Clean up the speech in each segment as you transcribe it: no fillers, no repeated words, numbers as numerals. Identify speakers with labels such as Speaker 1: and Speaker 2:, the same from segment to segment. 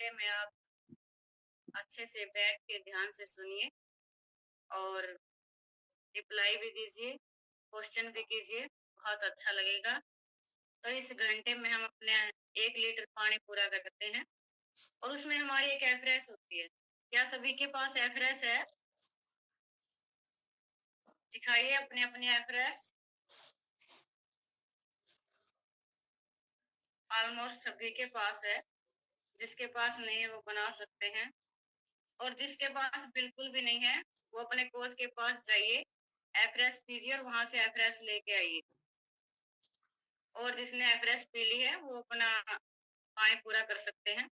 Speaker 1: घंटे में आप अच्छे से बैठ के ध्यान से सुनिए और रिप्लाई भी दीजिए, क्वेश्चन भी कीजिए, बहुत अच्छा लगेगा। तो इस घंटे में हम अपने 1 लीटर पानी पूरा करते हैं और उसमें हमारी एक एवरेज होती है। क्या सभी के पास एवरेज है? दिखाइए अपने अपने एवरेज। ऑलमोस्ट सभी के पास है। जिसके पास नहीं है वो बना सकते हैं और जिसके पास बिल्कुल भी नहीं है वो अपने कोच के पास जाइए, एफरेस पीजिए और वहां से एफरेस लेके आइए। और जिसने एफरेस पी ली है वो अपना पानी पूरा कर सकते हैं।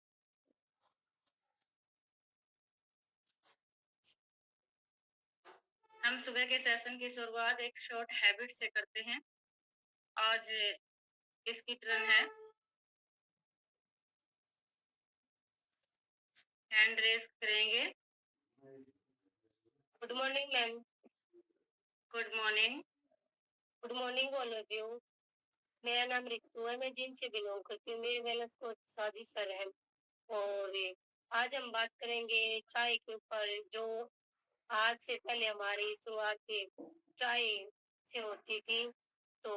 Speaker 1: हम सुबह के सेशन की शुरुआत एक शॉर्ट हैबिट से करते हैं। आज किसकी टर्न है? हैंड रेज करेंगे।
Speaker 2: Good morning ma'am.
Speaker 1: Good morning.
Speaker 2: Good morning all of you. मेरा नाम रितु है, मैं जिन से बिलोंग करती हूँ। मेरे वेलनेस कोच सादी सर है और आज हम बात करेंगे चाय के ऊपर। जो आज से पहले हमारी शुरुआत चाय से होती थी, तो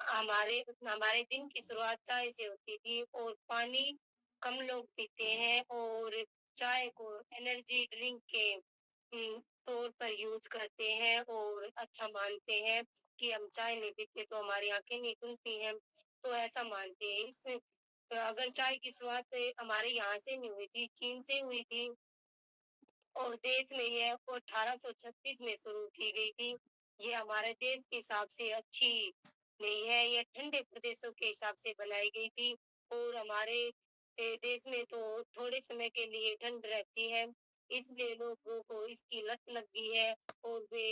Speaker 2: हमारे हमारे दिन की शुरुआत चाय से होती थी और पानी कम लोग पीते हैं और चाय को एनर्जी ड्रिंक के तौर पर यूज करते हैं और अच्छा मानते हैं कि हम चाय नहीं पीते तो हमारी आंखें नहीं खुलती हैं, तो ऐसा मानते हैं। इस अगर चाय की शुरुआत हमारे यहाँ से नहीं हुई थी, चीन से हुई थी और देश में यह 1836 में शुरू की गई थी। ये हमारे देश के हिसाब से अच्छी नहीं है, यह ठंडे प्रदेशों के हिसाब से बनाई गई थी और हमारे देश में तो थोड़े समय के लिए ठंड रहती है, इसलिए लोगों को इसकी लत लग गई है और वे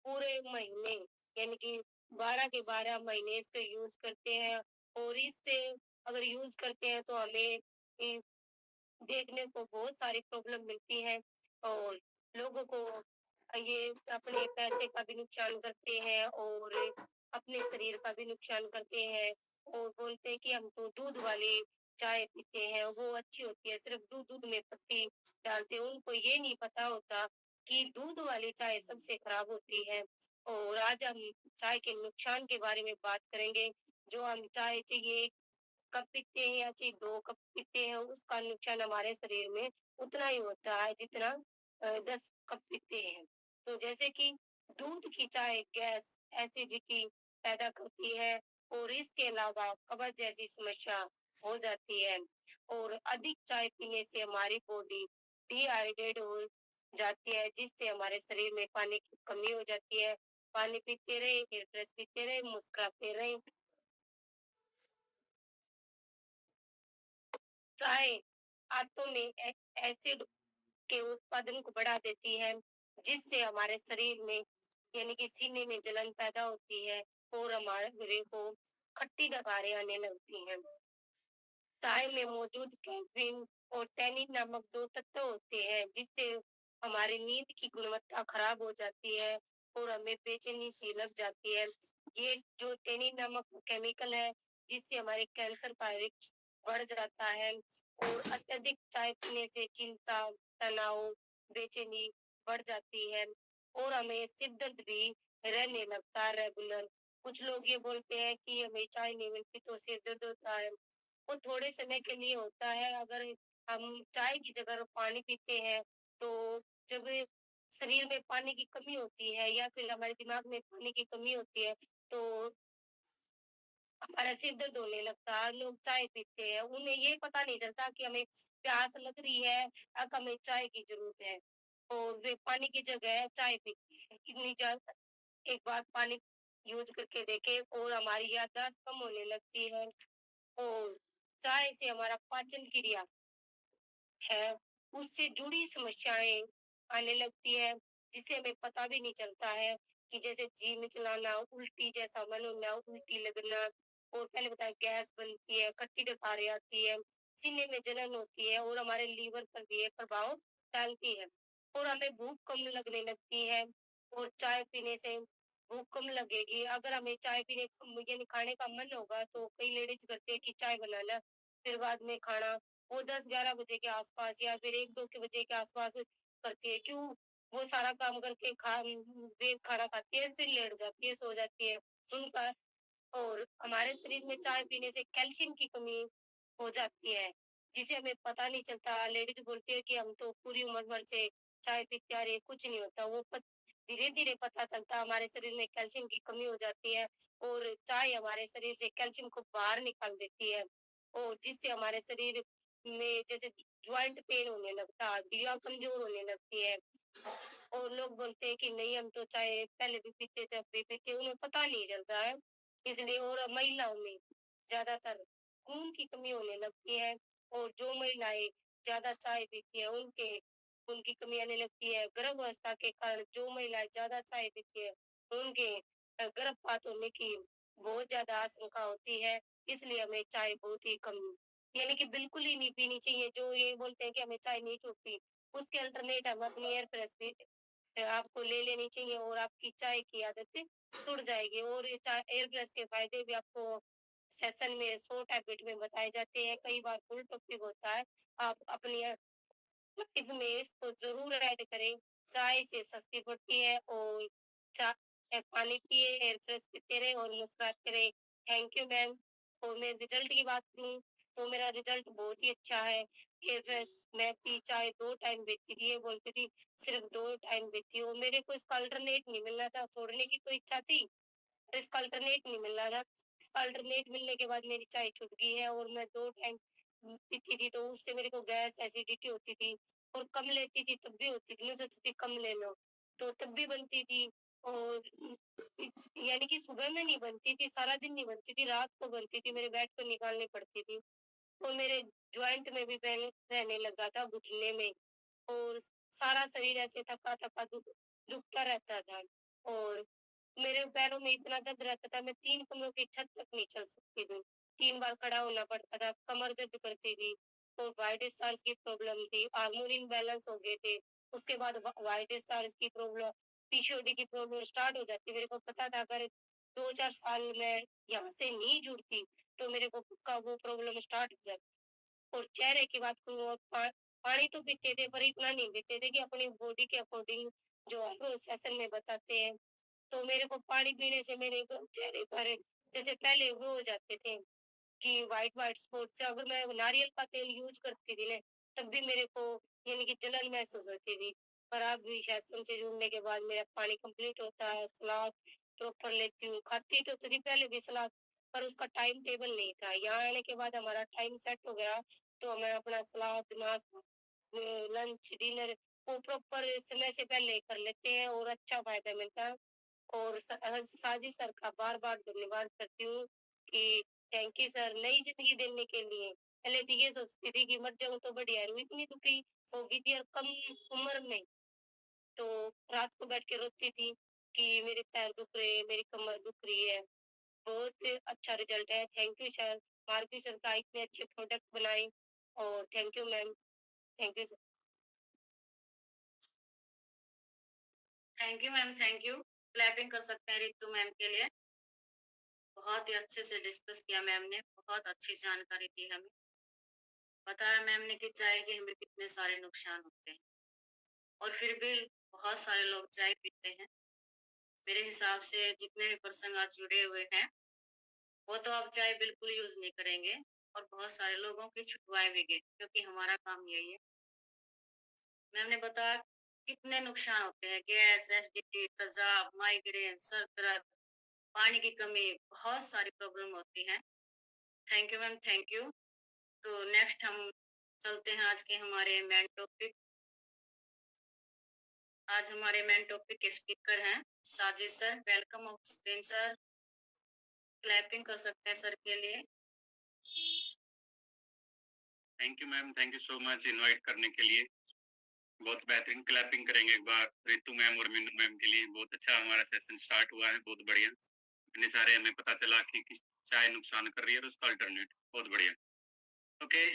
Speaker 2: पूरे महीने यानी कि 12 के 12 महीने इसका यूज करते हैं। और इससे अगर यूज करते हैं तो हमें देखने को बहुत सारी प्रॉब्लम मिलती है और लोगों को ये अपने पैसे का भी नुकसान करते हैं और अपने शरीर का भी नुकसान करते हैं और बोलते हैं कि हम तो दूध वाली चाय पीते हैं, वो अच्छी होती है, सिर्फ दूध में पत्ती डालते हैं। उनको ये नहीं पता होता कि दूध वाली चाय सबसे खराब होती है। और आज हम चाय के नुकसान के बारे में बात करेंगे। जो हम चाय चाहिए कप पीते हैं या चाहे 2 कप पीते हैं, उसका नुकसान हमारे शरीर में उतना ही होता है जितना 10 कप पीते हैं। तो जैसे कि दूध की चाय गैस एसिडिटी पैदा करती है और इसके अलावा कब्ज जैसी समस्या हो जाती है और अधिक चाय पीने से हमारी बॉडी डिहाइड्रेट हो जाती है, जिससे हमारे शरीर में पानी की कमी हो जाती है। पानी पीते रहे, एयरफ्रेश पीते रहे, मुस्कुराते रहे। चाय आंतों में एसिड के उत्पादन को बढ़ा देती है, जिससे हमारे शरीर में यानी कि सीने में जलन पैदा होती है और हमारे शरीर को खट्टी डकारें आने लगती हैं। चाय में मौजूद कैफीन और टैनिन नामक 2 तत्व होते हैं, जिससे हमारी नींद की गुणवत्ता खराब हो जाती है और हमें बेचैनी सी लग जाती है। ये जो टैनिन नामक केमिकल है, जिससे हमारे कैंसर का रिस्क बढ़ जाता है और अत्यधिक चाय पीने से चिंता, तनाव, बेचैनी बढ़ जाती है और हमें सिर दर्द भी रहने लगता है रेगुलर। कुछ लोग ये बोलते हैं कि हमें चाय नहीं मिलती तो सिर दर्द होता है। वो थोड़े समय के लिए होता है। अगर हम चाय की जगह पानी पीते हैं, तो जब शरीर में पानी की कमी होती है या फिर हमारे दिमाग में पानी की कमी होती है, तो हमारा सिर दर्द होने लगता है। लोग चाय पीते हैं, उन्हें ये पता नहीं चलता कि हमें प्यास लग रही है, अब हमें चाय की जरूरत है और वे पानी की जगह चाय पीते हैं। इतनी ज्यादा एक बार पानी यूज करके देखे और हमारी याददाश्त कम होने लगती है और चाय से हमारा पाचन क्रिया है, उससे जुड़ी समस्याएं आने लगती है, जिससे हमें पता भी नहीं चलता है कि जैसे जी मिचलाना, उल्टी जैसा मन होना, उल्टी लगना और पहले बताया गैस बनती है, खट्टी डकारें आती है, सीने में जलन होती है और हमारे लीवर पर भी ये प्रभाव डालती है और हमें भूख कम लगने लगती है और चाय पीने से भूख कम लगेगी। अगर हमें चाय पीने यानी खाने का मन होगा तो कई लेडीज करते हैं कि चाय बनाना फिर बाद में खाना, वो 10-11 बजे के आस-पास या फिर 1-2 के बजे के आस-पास करती है। क्यों? वो सारा काम करके ब्रेक खाना खाती है, फिर लेट जाती है, सो जाती है। उनका और हमारे शरीर में चाय पीने से कैल्शियम की कमी हो जाती है, जिसे हमें पता नहीं चलता। लेडीज़ बोलती है कि हम तो पूरी उम्र भर से चाय पीते आ रहे हैं, कुछ नहीं होता। वो धीरे-धीरे पता चलता, हमारे शरीर में कैल्शियम की कमी हो जाती है और चाय हमारे शरीर से कैल्शियम को बाहर निकाल देती है और जिससे हमारे शरीर में जैसे जॉइंट पेन होने लगता है, हड्डियाँ कमज़ोर होने लगती है। और लोग बोलते हैं कि नहीं हम तो चाय पहले भी पीते थे, अब भी पीते हैं, उन्हें पता नहीं चलता है। इसलिए और महिलाओं में ज़्यादातर खून की कमी होने लगती है और जो महिलाएँ ज़्यादा चाय पीती है, उनके खून की कमी आने लगती है। गर्भावस्था के कारण जो महिलाएँ ज़्यादा चाय पीती है, उनके गर्भपात होने की बहुत ज़्यादा आशंका होती है। इसलिए हमें चाय बहुत ही कम यानी कि बिल्कुल ही नहीं पीनी चाहिए। जो ये बोलते हैं कि हमें चाय नहीं छूटती, उसके अल्टरनेट हम अपनी एयर फ्रेश भी आपको ले लेनी चाहिए और आपकी चाय की आदत छूट जाएगी और ये चाय एयर फ्रेश के फ़ायदे भी आपको सेशन में शॉर्ट हैबिट में बताए जाते हैं। कई बार फुल टॉपिक होता है। आप अपनी इसमें इसको ज़रूर ऐड करें। चाय से सस्ती पड़ती है और पानी पिए, एयर फ्रेश पीते रहें और मुस्कुराते रहें। Thank you ma'am. और मैं रिज़ल्ट की बात करूँ, तो मेरा रिज़ल्ट बहुत ही अच्छा है। एयर फ्रेश मैं पी चाय 2 टाइम पीती थी, ये बोलती थी सिर्फ़ 2 टाइम पीती हूँ। मेरे को इसका अल्टरनेट नहीं मिल रहा था, छोड़ने की तो इच्छा थी, इसका अल्टरनेट नहीं मिल रहा था। इसका अल्टरनेट मिलने के बाद मेरी चाय छूट गई है और मैं 2 टाइम पीती थी, तो उससे मेरे को गैस, एसिडिटी होती थी और कम लेती थी तब भी होती थी। मैं सोचती थी कम ले लो, तो तब भी बनती थी और यानी कि सुबह में नहीं बनती थी, सारा दिन नहीं बनती थी, रात को बनती थी, मेरे बेड पे निकालनी पड़ती थी और मेरे जॉइंट में भी पेन रहने लगा था, घुटने में और सारा शरीर ऐसे थका-थका दुखता रहता था और मेरे पैरों में इतना दर्द रहता था, मैं 3 कमरों की छत तक नहीं चल सकती थी। 3 बार खड़ा होना पड़ता था, कमर दर्द करती थी और व्हाइट डिस्चार्ज की प्रॉब्लम थी, हार्मोन इम्बैलेंस हो गए थे। उसके बाद व्हाइट डिस्चार्ज की प्रॉब्लम, पीसीओडी की प्रॉब्लम स्टार्ट हो जाती। मेरे को पता था अगर 2-4 साल मैं यहाँ से नहीं जुड़ती, तो मेरे को पक्का वो प्रॉब्लम स्टार्ट हो जाती। और चेहरे की बात करूँ और पानी तो पीते थे पर इतना नहीं पीते थे कि अपनी बॉडी के अकॉर्डिंग जो हर सेशन में बताते हैं। तो मेरे को पानी पीने से मेरे चेहरे पर जैसे पहले वो हो जाते थे कि व्हाइट व्हाइट स्पॉट्स अगर मैं नारियल का तेल यूज करती थी ना तब भी मेरे को यानी कि जलन महसूस होती थी। पर अब भी सेशन से जुड़ने के बाद मेरा पानी कंप्लीट होता है, सलाद प्रॉपर लेती हूँ, खाती तो थी पहले भी सलाद पर उसका टाइम टेबल नहीं था। यहाँ आने के बाद हमारा टाइम सेट हो गया तो मैं अपना सलाद, नाश्ता, लंच, डिनर वो प्रॉपर समय से पहले कर लेते हैं और अच्छा फ़ायदा मिलता है। और साजिद सर का बार-बार धन्यवाद करती हूँ कि थैंक यू सर नई ज़िंदगी देने के लिए। पहले तो ये सोचती थी कि मर जाऊँ तो बढ़िया है, इतनी दुखी हो गई थी और कम उम्र में, तो रात को बैठ के रोती थी कि मेरे पैर दुख रहे हैं, मेरी कमर दुख रही है। बहुत अच्छा रिज़ल्ट है, thank you sir. Maruti sir का इतने अच्छे प्रोडक्ट बनाए और thank you ma'am, thank you sir.
Speaker 1: Thank you ma'am, thank you. Clapping कर सकते हैं रितु मैम के लिए। बहुत ही अच्छे से डिस्कस किया मैम ने, बहुत अच्छी जानकारी दी हमें। बताया मैम ने कि चाय के हमें कितने सारे नुकसान होते हैं और फिर भी बहुत सारे लोग चाय पीते हैं। मेरे हिसाब से जितने भी पर्सन आज जुड़े हुए हैं वो तो अब चाय बिल्कुल यूज नहीं करेंगे और बहुत सारे लोगों की छुटवाए भी गए क्योंकि हमारा काम यही है। मैम ने बताया कितने नुकसान होते हैं, गैस, एसिडिटी, तेजाब, माइग्रेन, सर दर्द, पानी की कमी, बहुत सारी प्रॉब्लम होती है। Thank you ma'am, thank you. तो नेक्स्ट हम चलते हैं आज के हमारे मेन टॉपिक। आज हमारे मेन टॉपिक के स्पीकर हैं Sajid sir. Welcome of screen sir. Clapping कर सकते हैं सर के लिए।
Speaker 3: Thank you ma'am, thank you so much invite करने के लिए। बहुत बेहतरीन क्लैपिंग करेंगे एक बार रितु मैम और मीनू मैम के लिए। बहुत अच्छा हमारा सेशन स्टार्ट हुआ है, बहुत बढ़िया। इतने सारे हमें पता चला कि किस चाय नुकसान कर रही है और उसका अल्टरनेट, बहुत बढ़िया। ओके,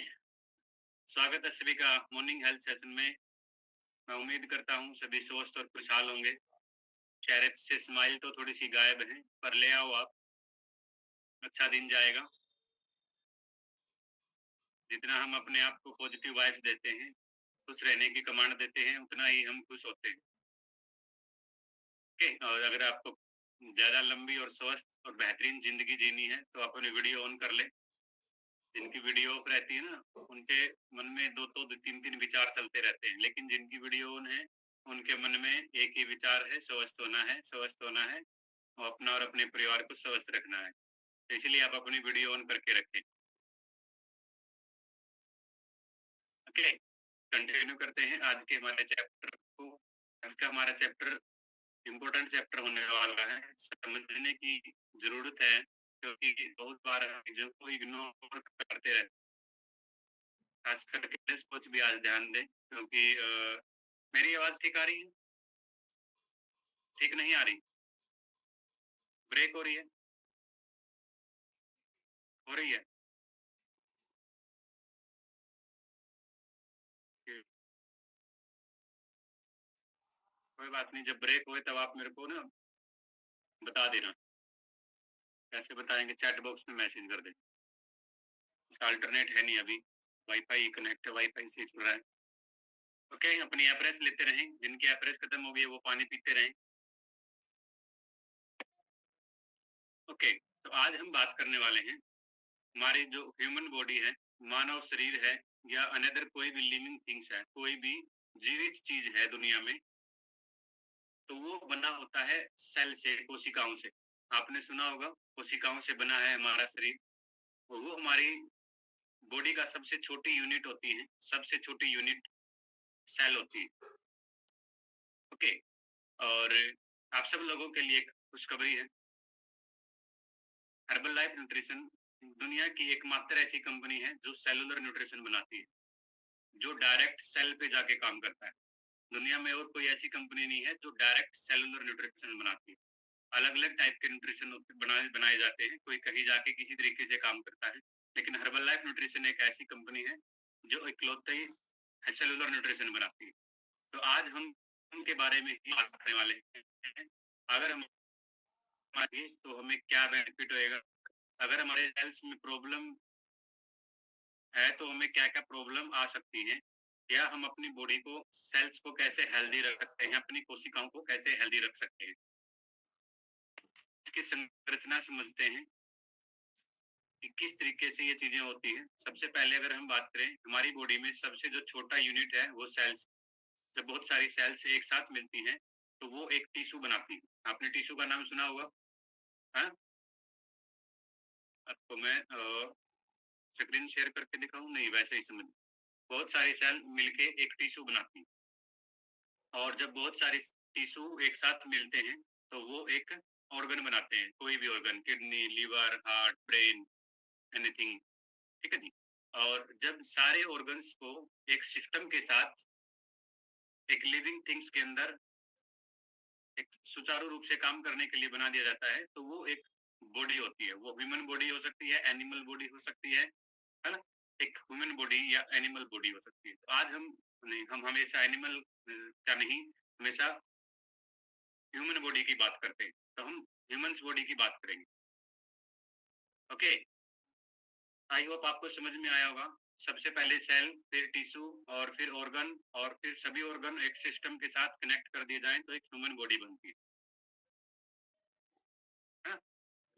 Speaker 3: स्वागत है सभी का मॉर्निंग हेल्थ सेशन में। मैं उम्मीद करता हूँ सभी स्वस्थ और खुशहाल होंगे। चेहरे से स्माइल तो थोड़ी सी गायब है, पर ले आओ आप, अच्छा दिन जाएगा। जितना हम अपने आप को पॉजिटिव वाइब्स देते हैं, खुश रहने की कमांड देते हैं, उतना ही हम खुश होते हैं। ओके, और अगर आपको ज़्यादा लंबी और स्वस्थ और बेहतरीन ज़िंदगी जीनी है, तो अपनी वीडियो ऑन कर लें। जिनकी वीडियो ऑफ रहती है ना, उनके मन में 2-2 3-3 विचार चलते रहते हैं, लेकिन जिनकी वीडियो ऑन है, उनके मन में एक ही विचार है, स्वस्थ होना है, स्वस्थ होना है और अपना और अपने परिवार को स्वस्थ रखना है। तो इसलिए आप अपनी वीडियो ऑन करके रखें। ओके, कंटिन्यू करते हैं आज के हमारे चैप्टर को। आज का हमारा चैप्टर इम्पोर्टेंट चैप्टर होने वाला है, समझने की ज़रूरत है, क्योंकि बहुत बार हम चीज़ों को इग्नोर करते रहते हैं। खास करके कुछ भी आज ध्यान दें, क्योंकि मेरी आवाज़ ठीक आ रही है? ठीक नहीं आ रही? ब्रेक हो रही है? हो रही है? ठीक, कोई बात नहीं, जब ब्रेक होए तब आप मेरे को ना बता देना। कैसे बताएँगे? चैट बॉक्स में मैसेज कर दें। इसका अल्टरनेट है नहीं अभी, वाईफ़ाई कनेक्ट है, वाईफ़ाई से ही चल रहा है। ओके, अपनी एवरेज लेते रहें, जिनकी एवरेज खत्म हो गई है वो पानी पीते रहें। ओके, तो आज हम बात करने वाले हैं, हमारी जो ह्यूमन बॉडी है, मानव शरीर है या अनदर कोई भी लिविंग थिंग्स है, कोई भी जीवित चीज़ है दुनिया में, तो वो बना होता है सेल से, कोशिकाओं से। आपने सुना होगा, कोशिकाओं से बना है हमारा शरीर। वो हमारी बॉडी का सबसे छोटी यूनिट होती है, सबसे छोटी यूनिट सेल होती है। ओके, और आप सब लोगों के लिए एक खुशखबरी है। हर्बल लाइफ न्यूट्रिशन दुनिया की एकमात्र ऐसी कंपनी है जो सेलुलर न्यूट्रिशन बनाती है, जो डायरेक्ट सेल पे जाके काम करता है। दुनिया में और कोई ऐसी कंपनी नहीं है जो डायरेक्ट सेलुलर न्यूट्रिशन बनाती है। अलग अलग टाइप के न्यूट्रिशन बनाए बनाए जाते हैं, कोई कहीं जाके किसी तरीके से काम करता है, लेकिन हर्बल लाइफ न्यूट्रिशन एक ऐसी कंपनी है जो इकलौते ही सेलुलर न्यूट्रिशन बनाती है। तो आज हम उनके बारे में ही बात करने वाले हैं। अगर हम आगे तो हमें क्या बेनिफिट होएगा, अगर हमारे सेल्स में प्रॉब्लम है तो हमें क्या-क्या प्रॉब्लम आ सकती हैं, या हम अपनी बॉडी को, सेल्स को कैसे हेल्दी रख सकते हैं, अपनी कोशिकाओं को कैसे हेल्दी रख सकते हैं। इसकी संरचना समझते हैं कि किस तरीके से ये चीजें होती हैं। सबसे पहले अगर हम बात करें, हमारी बॉडी में सबसे जो छोटा यूनिट है वो सेल्स। जब बहुत सारी सेल्स एक साथ मिलती हैं तो वो एक टिश्यू बनाती है। आपने टिश्यू का नाम सुना होगा, हाँ? आपको मैं स्क्रीन शेयर करके दिखाऊं? नहीं, वैसे ही समझ। बहुत सारी सेल मिलके एक टिश्यू बनाती हैं, और जब बहुत सारे टिश्यू एक साथ मिलते हैं तो वो एक ऑर्गन बनाते हैं, कोई भी organ, kidney, liver, heart, brain, anything. ठीक है जी। और जब सारे ऑर्गन्स को एक सिस्टम के साथ, एक लिविंग थिंग्स के अंदर एक सुचारू रूप से काम करने के लिए बना दिया जाता है, तो वो एक बॉडी होती है। वो ह्यूमन बॉडी हो सकती है, एनिमल बॉडी हो सकती है ना? एक ह्यूमन बॉडी या एनिमल बॉडी हो सकती है। तो आज हम नहीं, हम हमेशा एनिमल का नहीं, हमेशा ह्यूमन बॉडी की बात करते हैं। तो हम ह्यूमंस बॉडी की बात करेंगे। ओके, आई होप आपको समझ में आया होगा। सबसे पहले सेल, फिर टिश्यू, और फिर ऑर्गन, और फिर सभी ऑर्गन एक सिस्टम के साथ कनेक्ट कर दिए जाएं तो एक ह्यूमन बॉडी बनती है ना?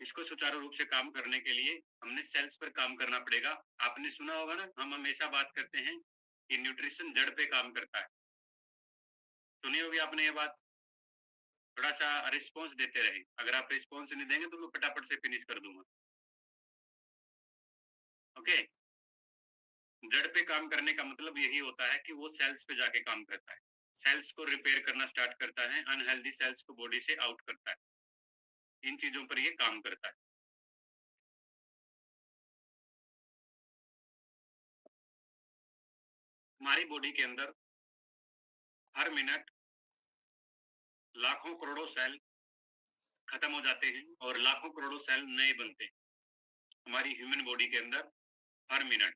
Speaker 3: इसको सुचारू रूप से काम करने के लिए हमने सेल्स पर काम करना पड़ेगा। आपने सुना होगा ना, हम हमेशा बात करते हैं कि न्यूट्रिशन जड़ पे काम करता है। सुनी होगी आपने ये बात। थोड़ा सा रिस्पॉन्स देते रहे, अगर आप रिस्पॉन्स नहीं देंगे तो मैं फटाफट से फिनिश कर दूंगा। ओके, जड़ पे काम करने का मतलब यही होता है कि वो सेल्स पे जाके काम करता है, सेल्स को रिपेयर करना स्टार्ट करता है, अनहेल्दी सेल्स को बॉडी से आउट करता है। इन चीजों पर ये काम करता है। हमारी बॉडी के अंदर हर मिनट लाखों करोड़ों सेल खत्म हो जाते हैं और लाखों करोड़ों सेल नए बनते हैं। हमारी ह्यूमन बॉडी के अंदर हर मिनट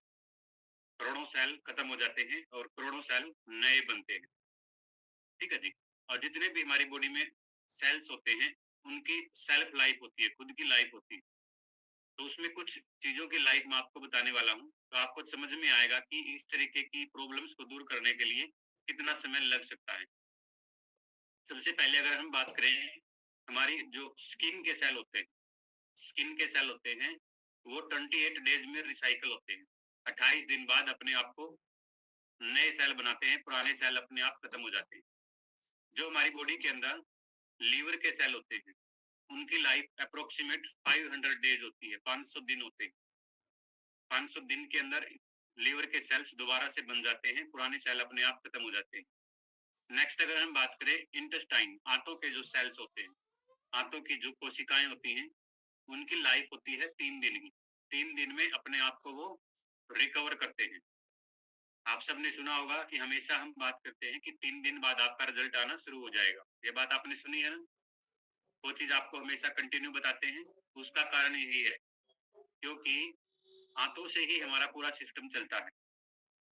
Speaker 3: करोड़ों सेल खत्म हो जाते हैं और करोड़ों सेल नए बनते हैं। ठीक है जी। और जितने भी हमारी बॉडी में सेल्स होते हैं, उनकी सेल्फ लाइफ होती है, खुद की लाइफ होती है। तो उसमें कुछ चीजों की लाइफ मैं आपको बताने वाला हूँ, तो आपको समझ में आएगा कि इस तरीके की प्रॉब्लम्स को दूर करने के लिए कितना समय लग सकता है। सबसे पहले अगर हम बात करें, हमारी जो स्किन के सेल होते हैं, वो 28 डेज में रिसाइकल होते हैं। 28 दिन बाद अपने आप को नए सेल बनाते हैं, पुराने सेल अपने आप खत्म हो जाते हैं। जो हमारी बॉडी के अंदर लीवर के सेल होते हैं, उनकी लाइफ अप्रोक्सीमेट 500 डेज होती है, 500 दिन होते हैं। 500 दिन के अंदर लीवर के सेल्स दोबारा से बन जाते हैं, पुराने सेल अपने आप खत्म हो जाते हैं। नेक्स्ट अगर हम बात करें इंटेस्टाइन, आंतों के जो सेल्स होते हैं, आंतों की जो कोशिकाएं होती हैं, उनकी लाइफ होती है 3 दिन की। 3 दिन में अपने आप को वो रिकवर करते हैं। आप सबने सुना होगा कि हमेशा हम बात करते हैं कि 3 दिन बाद आपका रिजल्ट आना शुरू हो जाएगा। ये बात आपने सुनी है ना? वो चीज आपको हमेशा कंटिन्यू बताते हैं। उसका कारण यही है क्योंकि आंतों से ही हमारा पूरा सिस्टम चलता है।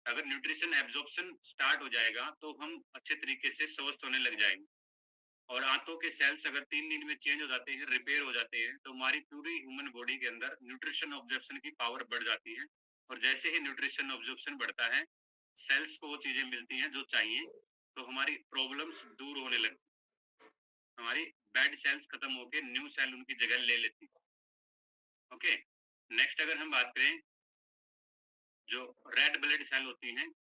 Speaker 3: अगर न्यूट्रिशन एब्जॉर्प्शन स्टार्ट हो जाएगा तो हम अच्छे तरीके से स्वस्थ होने लग जाएंगे। और आंतों के सेल्स अगर 3 दिन में चेंज हो जाते हैं, रिपेयर हो जाते हैं, तो हमारी पूरी ह्यूमन बॉडी के अंदर न्यूट्रिशन ऑब्जर्प्शन की पावर बढ़ जाती है। और जैसे ही न्यूट्रिशन ऑब्जर्प्शन बढ़ता है, सेल्स को वो चीजें मिलती हैं जो चाहिए, तो हमारी प्रॉब्लम्स दूर होने लगती है। हमारी बैड सेल्स खत्म होकर न्यू सेल उनकी जगह ले लेती है। ओके, नेक्स्ट अगर हम बात करें, जो रेड ब्लड सेल होती हैं,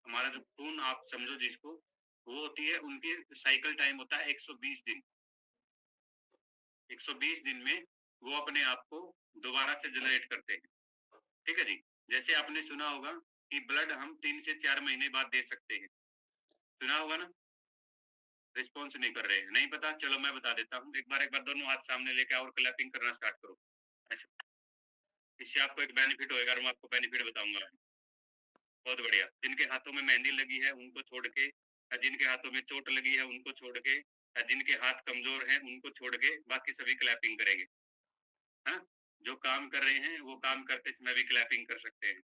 Speaker 3: हमारा जो खून आप समझो जिसको, वो होती है, उनकी साइकिल टाइम होता है 120 दिन। 120 दिन में वो अपने आप को दोबारा से जनरेट करते हैं। ठीक है जी। जैसे आपने सुना होगा कि ब्लड हम 3 से 4 महीने बाद दे सकते हैं। सुना होगा ना? रिस्पॉन्स नहीं कर रहे हैं, नहीं पता? चलो मैं बता देता हूँ। एक बार दोनों हाथ सामने लेके और क्लैपिंग करना स्टार्ट करो ऐसे। इससे आपको एक बेनिफिट होएगा और मैं आपको बेनिफिट बताऊंगा। बहुत बढ़िया। जिनके हाथों में मेहंदी लगी है उनको छोड़ के, जिनके हाथों में चोट लगी है उनको छोड़ के, जिनके हाथ कमजोर हैं उनको छोड़ के, बाकी सभी क्लैपिंग करेंगे। हाँ, जो काम कर रहे हैं वो काम करते समय भी क्लैपिंग कर सकते हैं।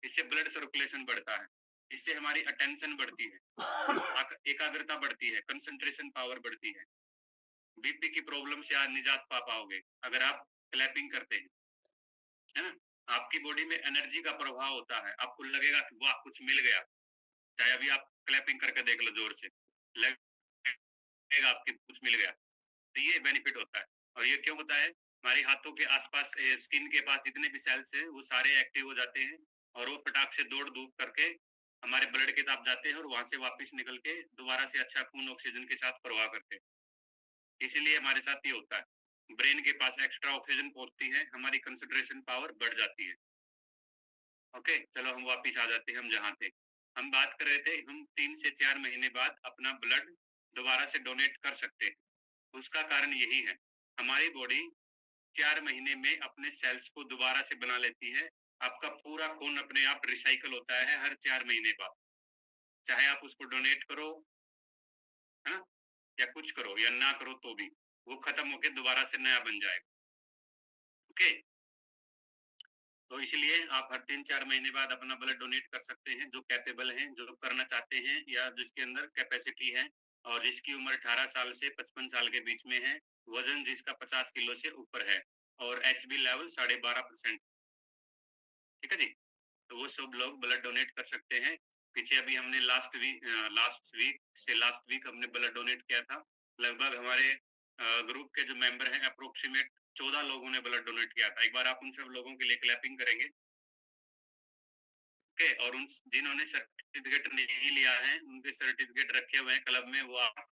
Speaker 3: इससे ब्लड सर्कुलेशन बढ़ता है, इससे हमारी अटेंशन बढ़ती है, एकाग्रता बढ़ती है, कंसंट्रेशन पावर बढ़ती है। बीपी की प्रॉब्लम से आज निजात पा पाओगे अगर आप क्लैपिंग करते हैं, है ना? आपकी बॉडी में एनर्जी का प्रभाव होता है, आपको लगेगा कि वाह कुछ मिल गया। चाहे अभी आप क्लैपिंग करके देख लो जोर से, लगेगा आपके कुछ मिल गया। तो ये बेनिफिट होता है। और ये क्यों होता है? हमारे हाथों के आसपास स्किन के पास जितने भी सेल्स हैं वो सारे एक्टिव हो जाते हैं और वो फटाक से दौड़ धूप करके हमारे ब्लड के तरफ जाते हैं और वहां से वापस निकल के दोबारा से अच्छा खून ऑक्सीजन के साथ प्रवाह करते हैं। इसीलिए हमारे साथ ये होता है। ब्रेन के पास एक्स्ट्रा ऑक्सीजन पहुंचती है, हमारी कंसंट्रेशन पावर बढ़ जाती है। ओके, चलो हम वापस आ जाते हैं हम जहाँ थे। हम बात कर रहे थे, हम 3 से 4 महीने बाद अपना ब्लड दोबारा से डोनेट कर सकते हैं। उसका कारण यही है, हमारी बॉडी 4 महीने में अपने सेल्स को दोबारा से बना लेती है। आपका पूरा खून अपने आप रिसाइकल होता है हर 4 महीने बाद। चाहे आप उसको डोनेट करो, है ना, या कुछ करो या ना करो, तो भी वो खत्म होके दोबारा से नया बन जाएगा। ओके, तो इसलिए आप हर 3-4 महीने बाद अपना ब्लड डोनेट कर सकते हैं, जो कैपेबल हैं, जो करना चाहते हैं या जिसके अंदर कैपेसिटी है और जिसकी उम्र 18 साल से 55 साल के बीच में है, वजन जिसका 50 किलो से ऊपर है और एचबी लेवल 12.5%। ठीक है जी। तो वो सब लोग ब्लड डोनेट कर सकते हैं। पीछे अभी हमने लास्ट वीक हमने ब्लड डोनेट किया था। लगभग हमारे ग्रुप के जो मेंबर हैं अप्रोक्सीमेट 14 लोगों ने ब्लड डोनेट किया था। एक बार आप उन सब लोगों के लिए क्लैपिंग करेंगे। ओके, और उन जिन्होंने सर्टिफिकेट नहीं लिया है उनके सर्टिफिकेट रखे हुए हैं क्लब में, वो आप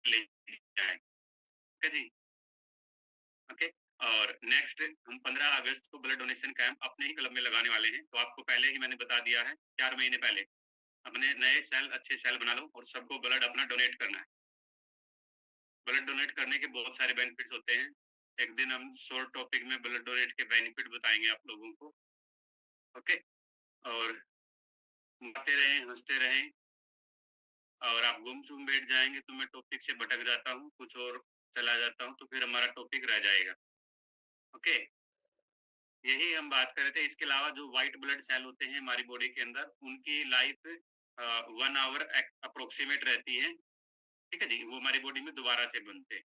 Speaker 3: ले जाएं। ठीक है जी। ओके, और नेक्स्ट हम 15 अगस्त को ब्लड डोनेशन कैंप अपने ही क्लब में लगाने वाले हैं। तो आपको पहले ही मैंने बता दिया है, 4 महीने पहले अपने नए सेल, अच्छे सेल बना लो और सबको ब्लड अपना डोनेट करना है। ब्लड डोनेट करने के बहुत सारे बेनिफिट्स होते हैं। एक दिन हम शॉर्ट टॉपिक में ब्लड डोनेट के बेनिफिट बताएंगे आप लोगों को। ओके, और बातें रहें, हंसते रहें, और आप गुमसुम बैठ जाएंगे तो मैं टॉपिक से भटक जाता हूँ, कुछ और चला जाता हूँ, तो फिर हमारा टॉपिक रह जाएगा। ओके, यही हम बात कर रहे थे। इसके अलावा जो व्हाइट ब्लड सेल होते हैं हमारी बॉडी के अंदर, उनकी लाइफ 1 आवर अप्रोक्सीमेट रहती है। ठीक है जी, वो हमारी बॉडी में दोबारा से बनते हैं।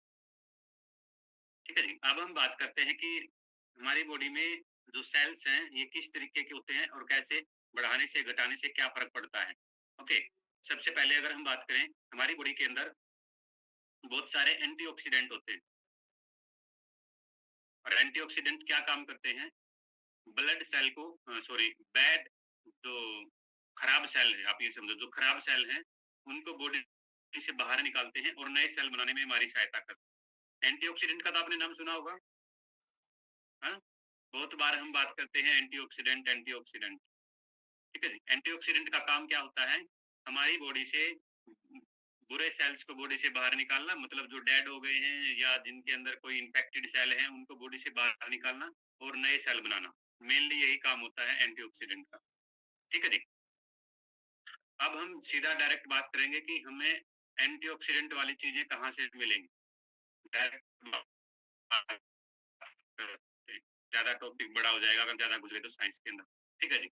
Speaker 3: ठीक है जी। अब हम बात करते हैं कि हमारी बॉडी में जो सेल्स हैं ये किस तरीके के होते हैं और कैसे बढ़ाने से घटाने से क्या फर्क पड़ता है। ओके, सबसे पहले अगर हम बात करें, हमारी बॉडी के अंदर बहुत सारे एंटीऑक्सीडेंट होते हैं, और एंटीऑक्सीडेंट क्या काम करते हैं, ब्लड सेल को, सॉरी, बैड, जो खराब सेल है, आप ये समझो, जो खराब सेल हैं उनको बॉडी से बाहर निकालते हैं और नए सेल बनाने में हमारी सहायता करते हैं। एंटीऑक्सीडेंट का तो आपने नाम सुना होगा, हाँ? बहुत बार हम बात करते हैं एंटीऑक्सीडेंट एंटीऑक्सीडेंट, ठीक है जी। एंटीऑक्सीडेंट का काम क्या होता है, हमारी बॉडी से बुरे सेल्स को बॉडी से बाहर निकालना, मतलब जो डेड हो गए हैं या जिनके अंदर कोई इन्फेक्टेड सेल है उनको बॉडी से बाहर निकालना और नए सेल बनाना, मेनली यही काम होता है एंटीऑक्सीडेंट का, ठीक है जी। अब हम सीधा डायरेक्ट बात करेंगे कि हमें एंटीऑक्सीडेंट वाली चीजें कहाँ से मिलेंगी। डायरेक्ट ज्यादा टॉपिक बड़ा हो जाएगा अगर ज्यादा घुस तो साइंस के अंदर, ठीक है जी।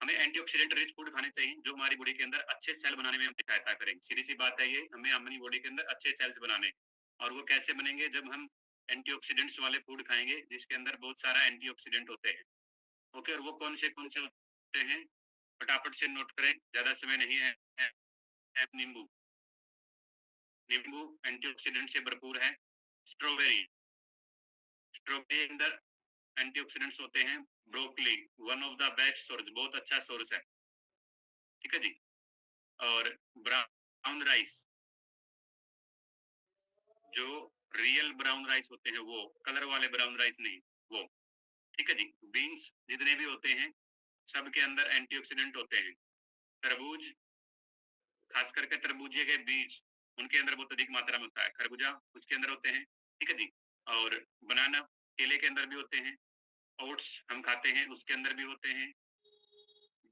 Speaker 3: हमें एंटीऑक्सीडेंट रिच फूड खाने चाहिए जो हमारी बॉडी के अंदर अच्छे सेल बनाने में हमें सहायता करेंगे। सीधी सी बात है ये, हमें अपनी बॉडी के अंदर अच्छे सेल्स बनाने, और वो कैसे बनेंगे, जब हम एंटीऑक्सीडेंट्स वाले फूड खाएंगे जिसके अंदर बहुत सारा एंटीऑक्सीडेंट होते हैं। ओके, और वो कौन से होते हैं, फटाफट से नोट करें, ज्यादा समय नहीं है। नींबू, नींबू एंटीऑक्सीडेंट से भरपूर है। स्ट्रॉबेरी, स्ट्रॉबेरी के अंदर एंटीऑक्सीडेंट्स होते हैं। Broccoli, one of the best source, बहुत अच्छा सोर्स है, ठीक है जी। और ब्राउन राइस, जो रियल ब्राउन राइस होते हैं, वो कलर वाले ब्राउन राइस नहीं, वो, ठीक है जी। बीन्स जितने भी होते हैं सबके अंदर एंटीऑक्सीडेंट होते हैं। तरबूज, खास करके तरबूजे के बीज, उनके अंदर बहुत अधिक मात्रा में होता है। खरबूजा उसके अंदर होते हैं, ठीक है जी। और बनाना, केले के अंदर भी होते हैं। ओट्स हम खाते हैं उसके अंदर भी होते हैं।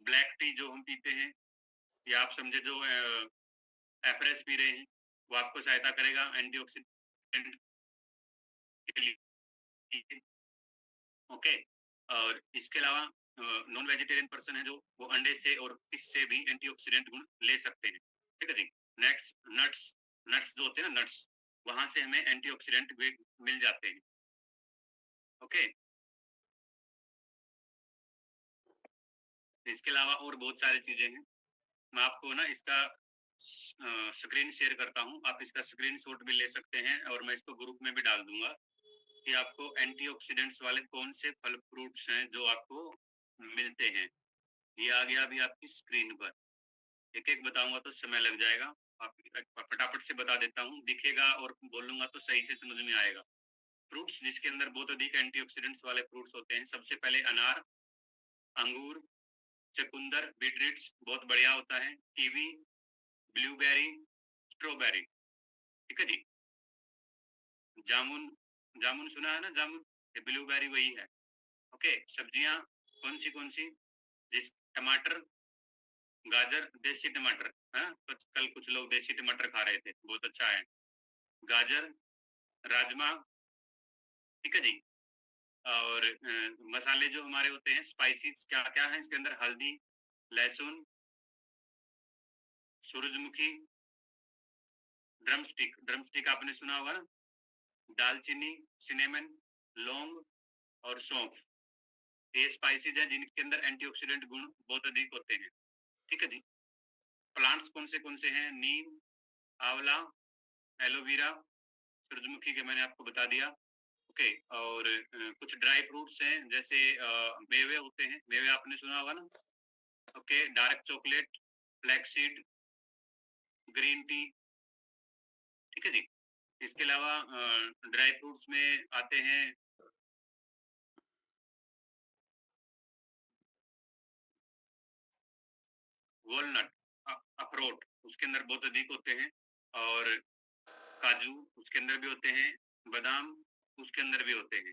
Speaker 3: ब्लैक टी जो हम पीते हैं, या आप समझे जो एफरेस पी रहे हैं, वो आपको सहायता करेगा एंटीऑक्सीडेंट के लिए, ओके। और इसके अलावा नॉन वेजिटेरियन पर्सन है जो, वो अंडे से और फिश से भी एंटीऑक्सीडेंट गुण ले सकते हैं, ठीक है जी। नेक्स्ट, नट्स, नट्स जो होते हैं ना, नट्स, वहां से हमें एंटीऑक्सीडेंट भी मिल जाते हैं, ओके। इसके अलावा और बहुत सारी चीजें हैं, मैं आपको ना इसका स्क्रीन शेयर करता हूँ, आप इसका स्क्रीन शॉट भी ले सकते हैं और मैं इसको ग्रुप में भी डाल दूंगा कि आपको एंटीऑक्सीडेंट्स वाले कौन से फल फ्रूट्स हैं जो आपको मिलते हैं। ये आ गया अभी आपकी स्क्रीन पर, एक एक बताऊंगा तो समय लग जाएगा, आप फटाफट से बता देता हूँ, दिखेगा और बोलूंगा तो सही से समझ में आएगा। फ्रूट्स जिसके अंदर बहुत अधिक एंटीऑक्सीडेंट्स वाले फ्रूट्स होते हैं, सबसे पहले अनार, अंगूर, चुकंदर, बीटरूट्स बहुत बढ़िया होता है, कीवी, ब्लूबेरी, स्ट्रॉबेरी, ठीक है जी। जामुन, जामुन सुना है ना, जामुन, ये ब्लूबेरी वही है, ओके। सब्जियां कौन सी, जिस, टमाटर, गाजर, देसी टमाटर, हाँ, कल कुछ लोग देसी टमाटर खा रहे थे, बहुत अच्छा है। गाजर, राजमा, ठीक है जी। और मसाले जो हमारे होते हैं, स्पाइसेस क्या क्या है इसके अंदर, हल्दी, लहसुन, सूरजमुखी, ड्रमस्टिक, ड्रमस्टिक आपने सुना होगा ना, दालचीनी, सिनेमन, लौंग और सौंफ, ये स्पाइसेस हैं जिनके अंदर एंटीऑक्सीडेंट गुण बहुत अधिक होते हैं, ठीक है जी। प्लांट्स कौन से हैं, नीम, आंवला, एलोवेरा, सूरजमुखी के मैंने आपको बता दिया, ओके। और कुछ ड्राई फ्रूट्स हैं, जैसे मेवे होते हैं, मेवे आपने सुना होगा ना, okay. Dark chocolate, flax seed, green tea, ठीक है जी। इसके अलावा ड्राई फ्रूट्स में आते हैं वॉलनट, अखरोट उसके अंदर बहुत अधिक होते हैं, और काजू उसके अंदर भी होते हैं, बादाम उसके अंदर भी होते हैं,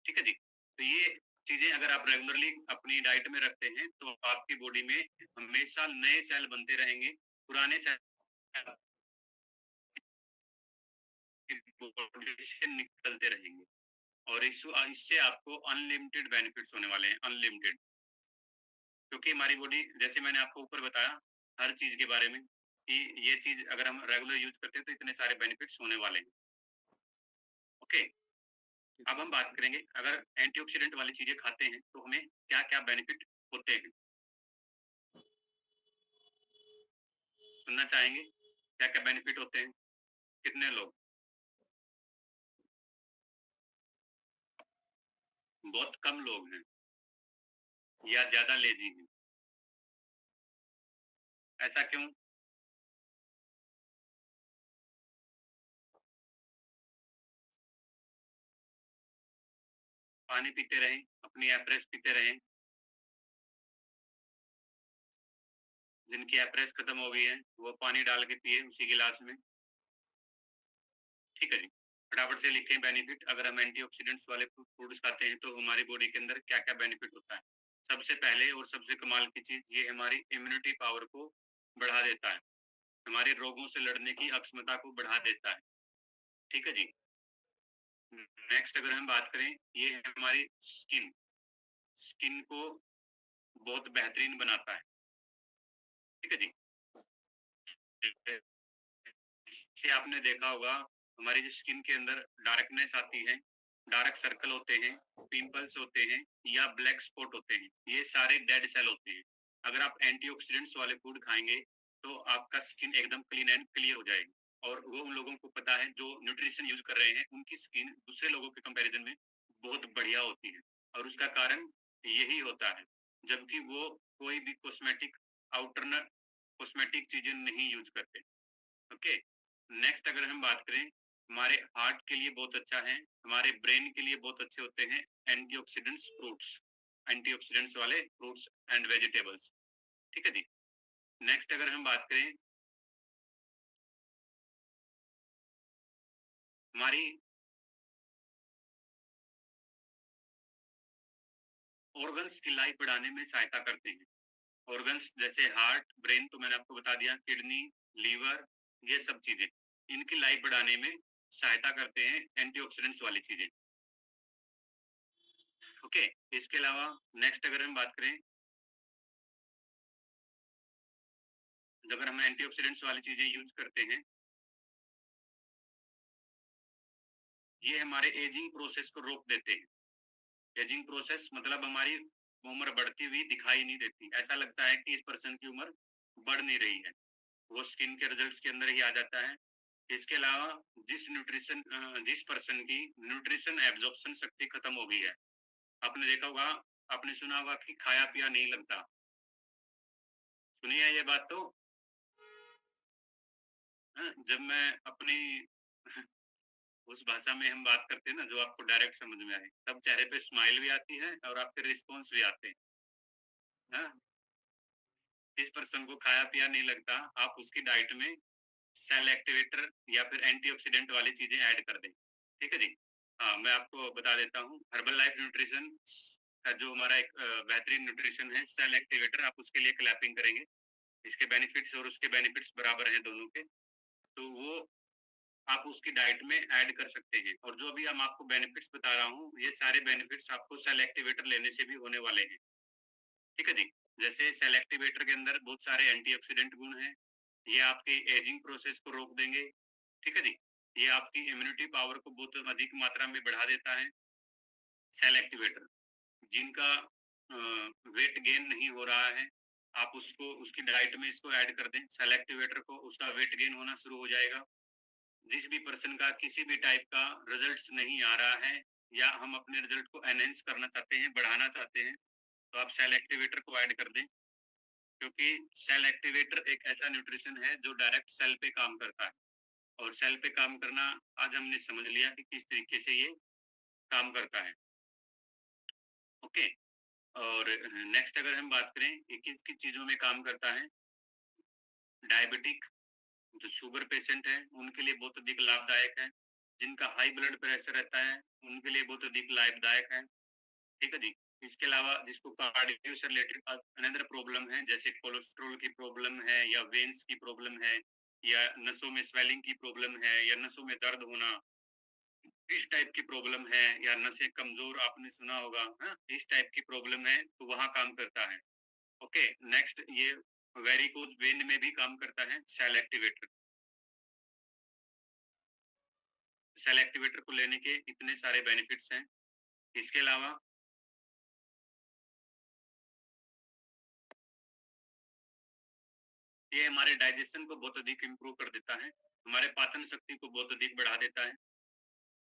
Speaker 3: ठीक है जी। तो ये चीजें अगर आप रेगुलरली अपनी डाइट में रखते हैं तो आपकी बॉडी में हमेशा नए सेल बनते रहेंगे, पुराने सेल बॉडी से निकलते रहेंगे, और इससे आपको अनलिमिटेड बेनिफिट्स होने वाले हैं, अनलिमिटेड। क्योंकि हमारी बॉडी, जैसे मैंने आपको ऊपर बताया हर चीज के बारे में, कि ये चीज अगर हम रेगुलर यूज करते हैं तो इतने सारे बेनिफिट्स होने वाले हैं, ओके। अब हम बात करेंगे अगर एंटीऑक्सीडेंट वाली चीजें खाते हैं तो हमें क्या क्या बेनिफिट होते हैं। सुनना चाहेंगे क्या क्या बेनिफिट होते हैं? कितने लोग? बहुत कम लोग हैं या ज्यादा लेजी हैं? ऐसा क्यों? पानी पीते रहें, अपनी एप्रेस पीते रहें। जिनकी एप्रेस खत्म हो गई है वो पानी डाल के पिए उसी गिलास में। ठीक है जी, फटाफट से लिखें बेनिफिट। अगर हम एंटीऑक्सीडेंट्स वाले फूड्स खाते हैं तो हमारी बॉडी के अंदर क्या क्या बेनिफिट होता है। सबसे पहले और सबसे कमाल की चीज, ये हमारी इम्यूनिटी पावर को बढ़ा देता है, हमारे रोगों से लड़ने की अक्षमता को बढ़ा देता है। ठीक है जी। नेक्स्ट अगर हम बात करें, ये है हमारी स्किन, स्किन को बहुत बेहतरीन बनाता है। ठीक है जी। इससे आपने देखा होगा हमारी जो स्किन के अंदर डार्कनेस आती है, डार्क सर्कल होते हैं, पिंपल्स होते हैं या ब्लैक स्पॉट होते हैं, ये सारे डेड सेल होते हैं। अगर आप एंटीऑक्सीडेंट्स वाले फूड खाएंगे तो आपका स्किन एकदम क्लीन एंड क्लियर हो जाएगी। और वो उन लोगों को पता है जो न्यूट्रिशन यूज कर रहे हैं, उनकी स्किन दूसरे लोगों के कंपैरिजन में बहुत बढ़िया होती है। और उसका कारण यही होता है, जबकि वो कोई भी कॉस्मेटिक आउटरनर कॉस्मेटिक चीजें नहीं यूज करते। ओके। नेक्स्ट अगर हम बात करें, हमारे हार्ट के लिए बहुत अच्छा है, हमारे ब्रेन के लिए बहुत अच्छे होते हैं एंटीऑक्सीडेंट्स फ्रूट्स, एंटीऑक्सीडेंट्स वाले फ्रूट्स एंड वेजिटेबल्स। ठीक है जी। नेक्स्ट अगर हम बात करें, हमारी ऑर्गन्स की लाइफ बढ़ाने में सहायता करते हैं। ऑर्गन्स जैसे हार्ट, ब्रेन तो मैंने आपको बता दिया, किडनी, लीवर, ये सब चीजें इनकी लाइफ बढ़ाने में सहायता करते हैं एंटीऑक्सीडेंट्स वाली चीजें। ओके। इसके अलावा नेक्स्ट अगर हम बात करें, अगर हम एंटीऑक्सीडेंट्स वाली चीजें यूज करते हैं, ये हमारे एजिंग प्रोसेस को रोक देते हैं। एजिंग प्रोसेस मतलब हमारी उम्र बढ़ती हुई दिखाई नहीं देती, ऐसा लगता है कि इस पर्सन की उम्र बढ़ नहीं रही है, वो स्किन के रिजल्ट्स के अंदर ही आ जाता है। इसके अलावा जिस पर्सन की न्यूट्रिशन एब्जॉर्प्शन शक्ति खत्म हो गई है, आपने देखा होगा, आपने सुना होगा कि खाया पिया नहीं लगता। सुनिए ये बात तो। जब मैं अपनी उस भाषा में हम बात करते हैं ना जो आपको डायरेक्ट समझ में आए, तब चेहरे पे स्माइल भी आती है और आपके रिस्पॉन्स भी आते हैं। हाँ? जिस पर्सन को खाया पिया नहीं लगता, आप उसकी डाइट में सेल एक्टिवेटर या फिर एंटीऑक्सीडेंट वाली चीजें ऐड कर दें। ठीक है जी। हाँ, मैं आपको बता देता हूँ, हर्बल लाइफ न्यूट्रिशन का जो हमारा एक बेहतरीन न्यूट्रिशन है सेल एक्टिवेटर, आप उसके लिए क्लैपिंग करेंगे। इसके बेनिफिट्स और उसके बेनिफिट्स बराबर हैं दोनों के, तो वो आप उसकी डाइट में ऐड कर सकते हैं। और जो भी हम आपको बेनिफिट्स बता रहा हूँ, ये सारे बेनिफिट्स आपको सेल एक्टिवेटर लेने से भी होने वाले हैं। ठीक है जी। जैसे सेल एक्टिवेटर के अंदर बहुत सारे एंटीऑक्सीडेंट गुण हैं, ये आपके एजिंग प्रोसेस को रोक देंगे। ठीक है जी। ये आपकी इम्यूनिटी पावर को बहुत अधिक मात्रा में बढ़ा देता है। सेल एक्टिवेटर, जिनका वेट गेन नहीं हो रहा है, आप उसको उसकी डाइट में इसको ऐड कर दें सेल एक्टिवेटर को, उसका वेट गेन होना शुरू हो जाएगा। जिस भी पर्सन का किसी भी टाइप का रिजल्ट्स नहीं आ रहा है या हम अपने रिजल्ट को एनहेंस करना चाहते हैं, बढ़ाना चाहते हैं, तो आप सेल एक्टिवेटर को ऐड कर दें। क्योंकि सेल एक्टिवेटर एक ऐसा न्यूट्रिशन है जो डायरेक्ट सेल पे काम करता है, और सेल पे काम करना आज हमने समझ लिया कि किस तरीके से ये काम करता है। ओके। और नेक्स्ट अगर हम बात करें ये किस किस चीजों में काम करता है, डायबिटिक, जो शुगर पेशेंट है उनके लिए बहुत अधिक लाभदायक है, जिनका हाई ब्लड प्रेशर रहता है उनके लिए बहुत अधिक लाभदायक है। ठीक है जी। इसके अलावा जिसको कार्डियो से रिलेटेड अनदर प्रॉब्लम है, जैसे कोलेस्ट्रॉल की प्रॉब्लम है या वेन्स की प्रॉब्लम है या नसों में स्वेलिंग की प्रॉब्लम है या नसों में दर्द होना, इस टाइप की प्रॉब्लम है, या नसें कमजोर आपने सुना होगा, हाँ? इस टाइप की प्रॉब्लम है तो वहाँ काम करता है। ओके। नेक्स्ट, ये वेरिकोज वेन में भी काम करता है सेल एक्टिवेटर। सेल एक्टिवेटर को लेने के इतने सारे बेनिफिट्स हैं। इसके अलावा ये हमारे डाइजेशन को बहुत अधिक इम्प्रूव कर देता है, हमारे पाचन शक्ति को बहुत अधिक बढ़ा देता है,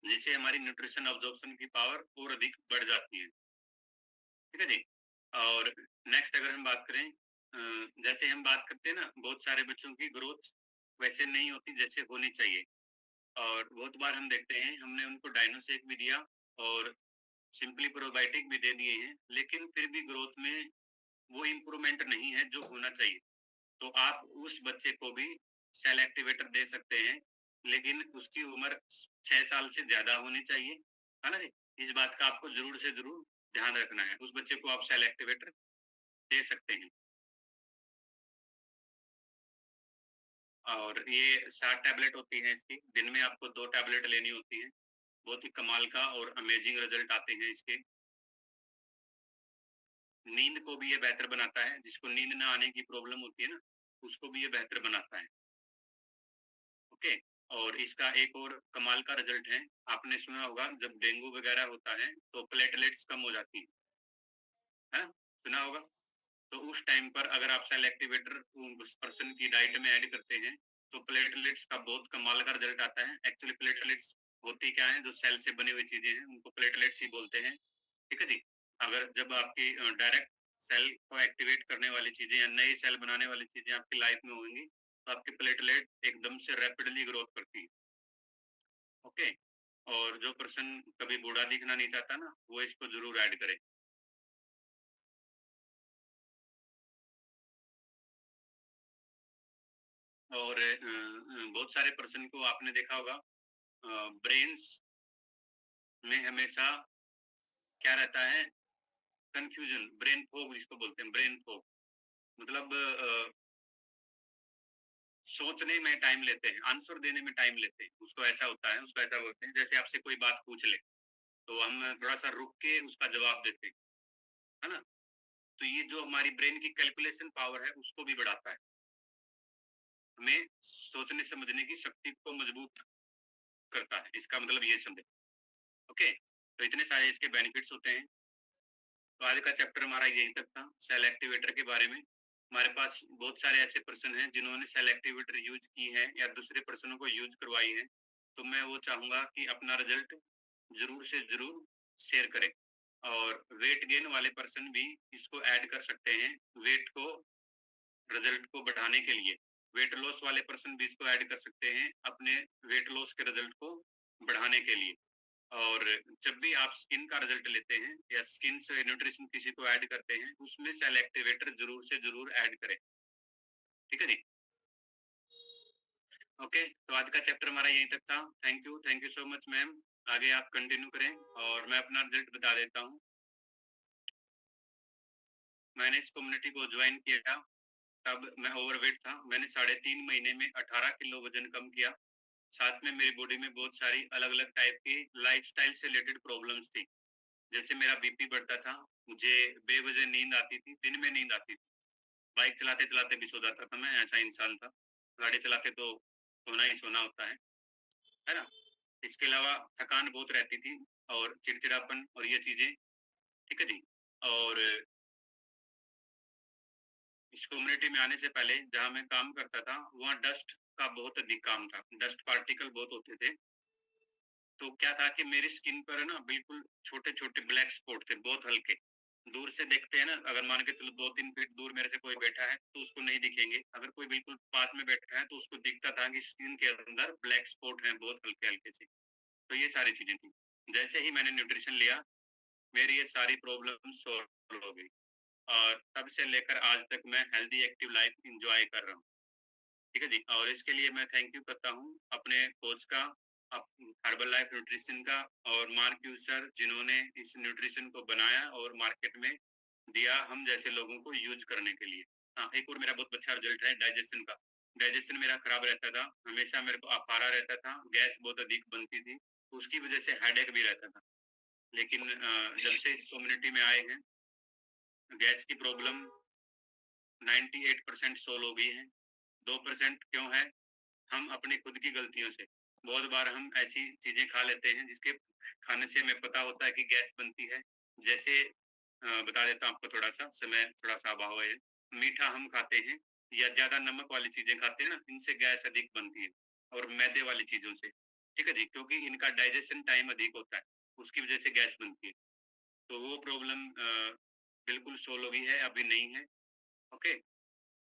Speaker 3: जिससे हमारी न्यूट्रिशन अब्जॉर्प्शन की पावर और अधिक बढ़ जाती है। ठीक है जी। और नेक्स्ट अगर हम बात करें, जैसे हम बात करते हैं ना, बहुत सारे बच्चों की ग्रोथ वैसे नहीं होती जैसे होनी चाहिए, और बहुत बार हम देखते हैं हमने उनको डायनोसेक भी दिया और सिंपली प्रोबायोटिक भी दे दिए हैं, लेकिन फिर भी ग्रोथ में वो इम्प्रूवमेंट नहीं है जो होना चाहिए। तो आप उस बच्चे को भी सेल एक्टिवेटर दे सकते हैं, लेकिन उसकी उम्र 6 साल से ज्यादा होनी चाहिए, है ना जी। इस बात का आपको जरूर से जरूर ध्यान रखना है, उस बच्चे को आप सेल एक्टिवेटर दे सकते हैं। और ये 7 टैबलेट होती है इसकी, दिन में आपको 2 टैबलेट लेनी होती है। बहुत ही कमाल का और अमेजिंग रिजल्ट आते हैं इसके। नींद को भी ये बेहतर बनाता है, जिसको नींद ना आने की प्रॉब्लम होती है ना, उसको भी ये बेहतर बनाता है। ओके। और इसका एक और कमाल का रिजल्ट है, आपने सुना होगा जब डेंगू वगैरह होता है तो प्लेटलेट्स कम हो जाती है ना, सुना होगा। तो उस टाइम पर अगर आप सेल एक्टिवेटर उस पर्सन की डाइट में ऐड करते हैं तो प्लेटलेट्स का बहुत कमाल का रिजल्ट आता है। एक्चुअली प्लेटलेट्स होती क्या है, जो सेल से बनी हुई चीजें हैं उनको प्लेटलेट्स ही बोलते हैं। ठीक है जी। अगर जब आपकी डायरेक्ट सेल को एक्टिवेट करने वाली चीजें या नई सेल बनाने वाली चीजें आपकी लाइफ में होंगी तो आपकी प्लेटलेट एकदम से रैपिडली ग्रोथ करती है। ओके। और जो पर्सन कभी बूढ़ा दिखना नहीं चाहता ना, वो इसको जरूर ऐड करे। और बहुत सारे पर्सन को आपने देखा होगा ब्रेन्स में हमेशा क्या रहता है, कंफ्यूजन, ब्रेन फॉग जिसको बोलते हैं, ब्रेन फॉग। मतलब सोचने में टाइम लेते हैं, आंसर देने में टाइम लेते हैं, उसको ऐसा होता है, उसको ऐसा बोलते हैं। जैसे आपसे कोई बात पूछ ले तो हम थोड़ा सा रुक के उसका जवाब देते हैं, है ना। तो ये जो हमारी ब्रेन की कैलकुलेशन पावर है उसको भी बढ़ाता है, हमें सोचने समझने की शक्ति को मजबूत करता है, इसका मतलब ये समझे। ओके। तो इतने सारे इसके बेनिफिट्स होते हैं। तो आज का चैप्टर हमारा यही तक था सेल एक्टिवेटर के बारे में। हमारे पास बहुत सारे ऐसे पर्सन हैं जिन्होंने सेल एक्टिवेटर यूज की है या दूसरे पर्सनों को यूज करवाई है, तो मैं वो चाहूंगा कि अपना रिजल्ट जरूर से जरूर शेयर करें। और वेट गेन वाले पर्सन भी इसको ऐड कर सकते हैं वेट को, रिजल्ट को बढ़ाने के लिए। वेट लॉस वाले पर्सन भी इसको ऐड कर सकते हैं अपने वेट लॉस के रिजल्ट को बढ़ाने के लिए। और जब भी आप स्किन का रिजल्ट लेते हैं या स्किन से न्यूट्रिशन किसी को ऐड करते हैं, उसमें सेल एक्टिवेटर जरूर से जरूर ऐड करें। ठीक है जी। ओके। तो आज का चैप्टर हमारा यहीं तक था। Thank you so much ma'am. आगे आप कंटिन्यू करें और मैं अपना रिजल्ट बता देता हूँ। मैंने इस कम्युनिटी को ज्वाइन किया तब मैं ओवरवेट था, मैंने 3.5 महीने में 18 किलो वजन कम किया। साथ में मेरी बॉडी में बहुत सारी अलग अलग टाइप की लाइफस्टाइल से रिलेटेड प्रॉब्लम्स थी। जैसे मेरा बीपी बढ़ता था, मुझे बेवजह नींद आती थी, दिन में नींद आती थी, बाइक चलाते चलाते भी सो जाता था, मैं ऐसा इंसान था। गाड़ी चलाते तो सोना ही सोना होता है ना। इसके अलावा थकान बहुत रहती थी और चिड़चिड़ापन और ये चीजें। ठीक है जी। और इस कम्युनिटी में आने से पहले जहाँ मैं काम करता था वहाँ डस्ट का बहुत अधिक काम था, डस्ट पार्टिकल बहुत होते थे। तो क्या था कि मेरी स्किन पर ना बिल्कुल छोटे छोटे ब्लैक स्पॉट थे, बहुत हल्के। दूर से देखते हैं ना, अगर मान के चलो 2-3 फीट दूर मेरे से कोई बैठा है तो उसको नहीं दिखेंगे, अगर कोई बिल्कुल पास में बैठा है तो उसको दिखता था कि स्किन के अंदर ब्लैक स्पॉट हैं बहुत हल्के हल्के से। तो ये सारी चीजें थी। जैसे ही मैंने न्यूट्रिशन लिया मेरी ये सारी प्रॉब्लम सॉल्व हो गई, और तब से लेकर आज तक मैं हेल्दी एक्टिव लाइफ इंजॉय कर रहा हूँ। ठीक है जी। और इसके लिए मैं थैंक यू करता हूँ अपने कोच का, हर्बल लाइफ न्यूट्रिशन का, और मार्क यू सर जिन्होंने इस न्यूट्रिशन को बनाया और मार्केट में दिया हम जैसे लोगों को यूज करने के लिए। हाँ, एक और मेरा बहुत अच्छा रिजल्ट है डाइजेशन का। डाइजेशन मेरा खराब रहता था, हमेशा मेरे को अफारा रहता था, गैस बहुत अधिक बनती थी, उसकी वजह से हेडेक भी रहता था। लेकिन जब से इस कम्युनिटी में आए हैं गैस की प्रॉब्लम 98% सोल्व हो गई है। 2% क्यों है, हम अपनी खुद की गलतियों से, बहुत बार हम ऐसी चीजें खा लेते हैं जिसके खाने से हमें पता होता है कि गैस बनती है। जैसे बता देता हूँ आपको थोड़ा सा, समय थोड़ा सा अभाव है। मीठा हम खाते हैं या ज्यादा नमक वाली चीजें खाते हैं ना, इनसे गैस अधिक बनती है। और मैदे वाली चीजों से, ठीक है जी, क्योंकि इनका डाइजेशन टाइम अधिक होता है, उसकी वजह से गैस बनती है। तो वो प्रॉब्लम बिल्कुल सोल्व हुई है, अभी नहीं है। ओके।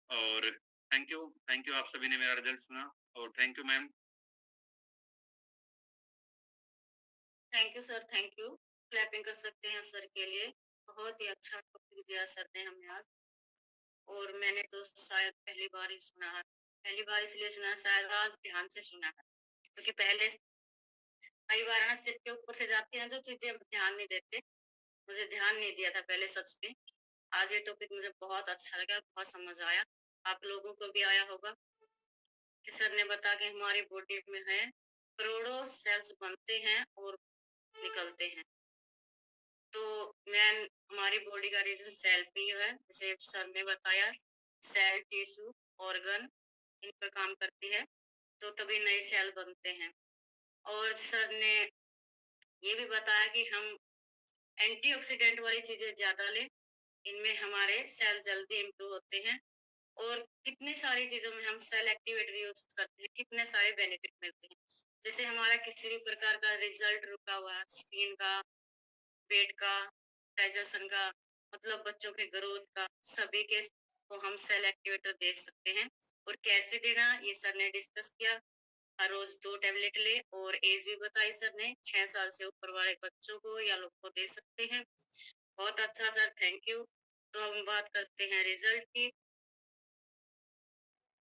Speaker 3: और थैंक यू, आप सभी ने मेरा रिजल्ट सुना। और thank you ma'am.
Speaker 1: Thank you sir, thank you. Clapping कर सकते हैं सर के लिए। बहुत ही अच्छा टॉपिक दिया सर ने हमें आज। और मैंने तो शायद पहली बार ही सुना है। पहली बार इसलिए सुना है, शायद आज ध्यान से सुना है, क्योंकि पहले कई बार ना सिर के ऊपर से जाती हैं जो चीजें हम ध्यान नहीं देते। मुझे ध्यान नहीं दिया था पहले, सच में। आज ये टॉपिक मुझे बहुत अच्छा लगा, बहुत समझ आया। आप लोगों को भी आया होगा कि सर ने बताया कि हमारी बॉडी में है करोड़ों सेल्स बनते हैं और निकलते हैं। तो मैन हमारी बॉडी का रीजन सेल पे ही है, जैसे सर ने बताया। सेल, टिश्यू, ऑर्गन इन पर काम करती है, तो तभी नए सेल बनते हैं। और सर ने ये भी बताया कि हम एंटीऑक्सीडेंट वाली चीजें ज्यादा लें, इनमें हमारे सेल जल्दी इम्प्रूव होते हैं। और कितनी सारी चीजों में हम सेल एक्टिवेटर यूज करते हैं, कितने सारे बेनिफिट मिलते हैं। जैसे हमारा किसी भी प्रकार का रिजल्ट रुका हुआ, स्किन का, पेट का, डाइजेशन का, मतलब बच्चों के ग्रोथ का, सभी के को हम सेल एक्टिवेटर दे सकते हैं। और कैसे देना, ये सर ने डिस्कस किया। हर रोज 2 टैबलेट ले, और एज भी बताई सर ने, 6 साल से ऊपर वाले बच्चों को या लोग को दे सकते हैं। बहुत अच्छा सर, थैंक यू। तो हम बात करते हैं रिजल्ट की।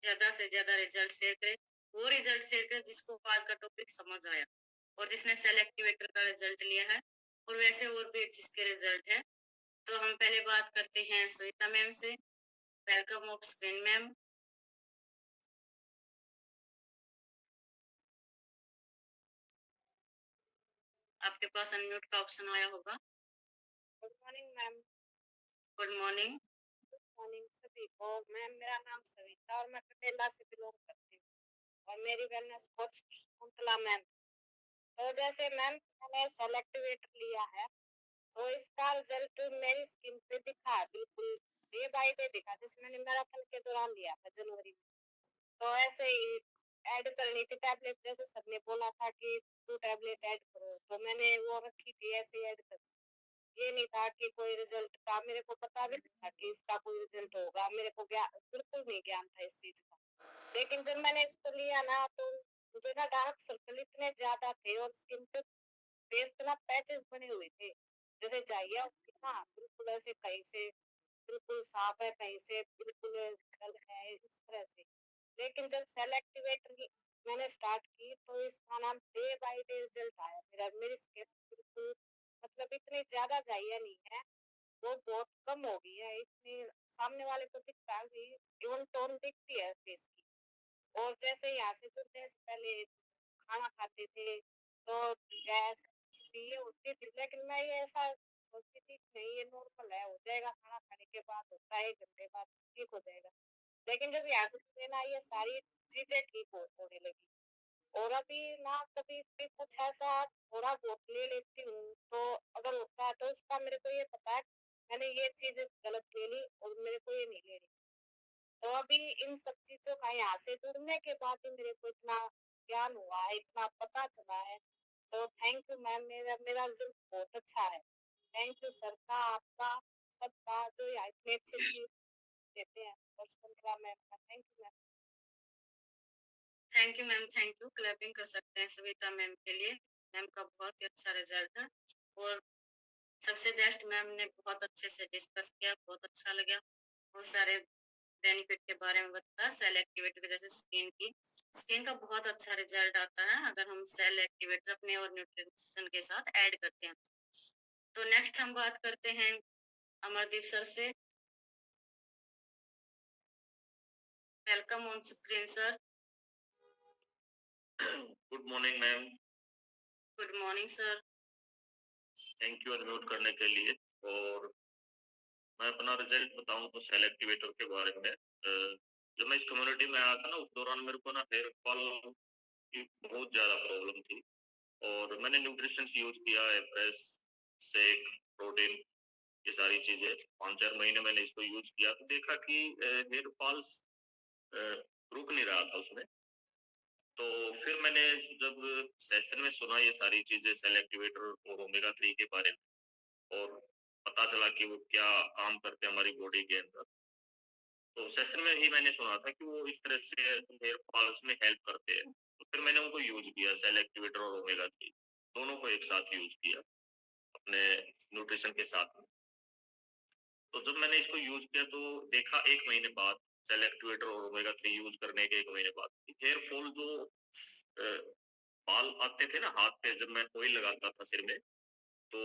Speaker 1: ज्यादा से ज्यादा रिजल्ट शेयर करें, वो रिजल्ट शेयर करें जिसको आज का टॉपिक समझ आया और जिसने सेल एक्टिवेटर का रिजल्ट लिया है, और वैसे और भी जिसके रिजल्ट है। तो हम पहले बात करते हैं सविता मैम से। Welcome of screen ma'am. आपके पास अनम्यूट का ऑप्शन आया होगा।
Speaker 2: Good morning ma'am.
Speaker 1: Good morning.
Speaker 2: Good morning सभी को। मैम मेरा नाम सविता और मैं कटेला से बिलोंग करती हूँ, और मेरी वेलनेस कोच कुंतला मैम। तो जैसे मैम मैंने सेलेक्टिवेटर लिया है, तो इसका रिजल्ट मेरी स्किन पे दिखा है, बिल्कुल डे बाय डे दिखा, जैसे मैंने मैराथन के दौरान लिया था जनवरी में। तो ऐसे ही ऐड करनी थी टैबलेट, जैसे सर ने बोला था कि 2 टैबलेट ऐड करो, तो मैंने वो रखी थी, ऐसे ही ऐड कर। ये नहीं था कि कोई रिजल्ट था, मेरे को पता भी नहीं था कि इसका कोई रिजल्ट होगा, मेरे को बिल्कुल नहीं ज्ञान था इस चीज का। लेकिन जब मैंने इसको लिया ना, तो मुझे ना डार्क सर्कल इतने ज्यादा थे, और स्किन पे फेस पे ना पैचेस बने हुए थे, जैसे जाइया होती है ना, बिल्कुल ऐसे कहीं से बिल्कुल साफ है, कहीं से बिल्कुल डल है, इस तरह से। लेकिन जब सेल एक्टिवेटर मैंने स्टार्ट की, तो इसका नाम डे बाय डे रिजल्ट आया मेरा। मेरी स्किन बिल्कुल, मतलब इतनी ज्यादा जाइया नहीं है, वो बहुत कम हो गई है। इतनी सामने वाले को दिखता है भी, इवन टोन दिखती है फेस की। और जैसे यहाँ से जुड़ने से पहले खाना खाते थे, तो गैस ये होती थी, लेकिन मैं ये ऐसा सोचती थी कि नहीं, ये नॉर्मल है, हो जाएगा, खाना खाने के बाद होता है, 1 घंटे बाद ठीक हो जाएगा। लेकिन जब यहाँ से जुड़े ना, ये सारी चीजें ठीक होने लगी। और अभी ना कभी भी कुछ ऐसा थोड़ा बहुत ले लेती हूँ, तो अगर होता है तो उसका मेरे को ये पता है मैंने ये चीज गलत ले ली, और मेरे को ये नहीं लेनी। तो अभी इन सब चीजों का यहाँ से जुड़ने के बाद ही मेरे को इतना ज्ञान हुआ है, इतना पता चला है। तो थैंक यू मैम, मेरा मेरा रिजल्ट बहुत अच्छा है। थैंक यू सर का, आपका, सबका, जो यहाँ इतनी अच्छी चीज देते हैं। और शकुंतला मैम का thank you ma'am.
Speaker 1: Thank you ma'am, thank you. Clapping कर सकते हैं सविता मैम के लिए। मैम का बहुत ही अच्छा रिजल्ट है, और सबसे बेस्ट मैम ने बहुत अच्छे से डिस्कस किया, बहुत अच्छा लगा। बहुत सारे बेनिफिट के बारे में बताया। सेल एक्टिवेटर जैसे स्किन का बहुत अच्छा रिजल्ट आता है अगर हम सेल एक्टिवेटर अपने और न्यूट्रिशन के साथ ऐड करते हैं। तो नेक्स्ट हम बात करते हैं अमरदीप सर से। Welcome on screen sir.
Speaker 3: Good morning ma'am.
Speaker 1: Good morning sir.
Speaker 3: Thank you unmute करने के लिए। और मैं अपना रिजल्ट बताऊं तो सेल एक्टिवेटर के बारे में, जब मैं इस कम्युनिटी में आया था ना, उस दौरान मेरे को ना हेयर फॉल कि बहुत ज़्यादा प्रॉब्लम थी और मैंने न्यूट्रिशंस यूज़ किया है, फ्रेश, शेक, प्रोटीन, ये सारी चीज़ें 5-4 महीने मैंने इसको यूज़ किया तो देखा कि हेयर फॉल्स अ, रुक नहीं रहा था उसमें। तो फिर मैंने जब सेशन में सुना ये सारी चीज़ें सेल एक्टिवेटर और ओमेगा 3 के बारे में और पता चला कि वो क्या काम करते हैं हमारी बॉडी के अंदर। तो सेशन में ही मैंने सुना था कि वो इस तरह से हेयर फॉल्स में हेल्प करते हैं। तो फिर मैंने उनको यूज़ किया सेल एक्टिवेटर और ओमेगा 3 दोनों को एक साथ यूज़ किया अपने न्यूट्रिशन के साथ में। तो जब मैंने इसको यूज़ किया तो देखा 1 महीने बाद सेल एक्टिवेटर और ओमेगा 3 यूज़ करने के 1 महीने बाद हेयर फॉल जो अ, बाल आते थे ना हाथ पे जब मैं ऑयल लगाता था सिर में, तो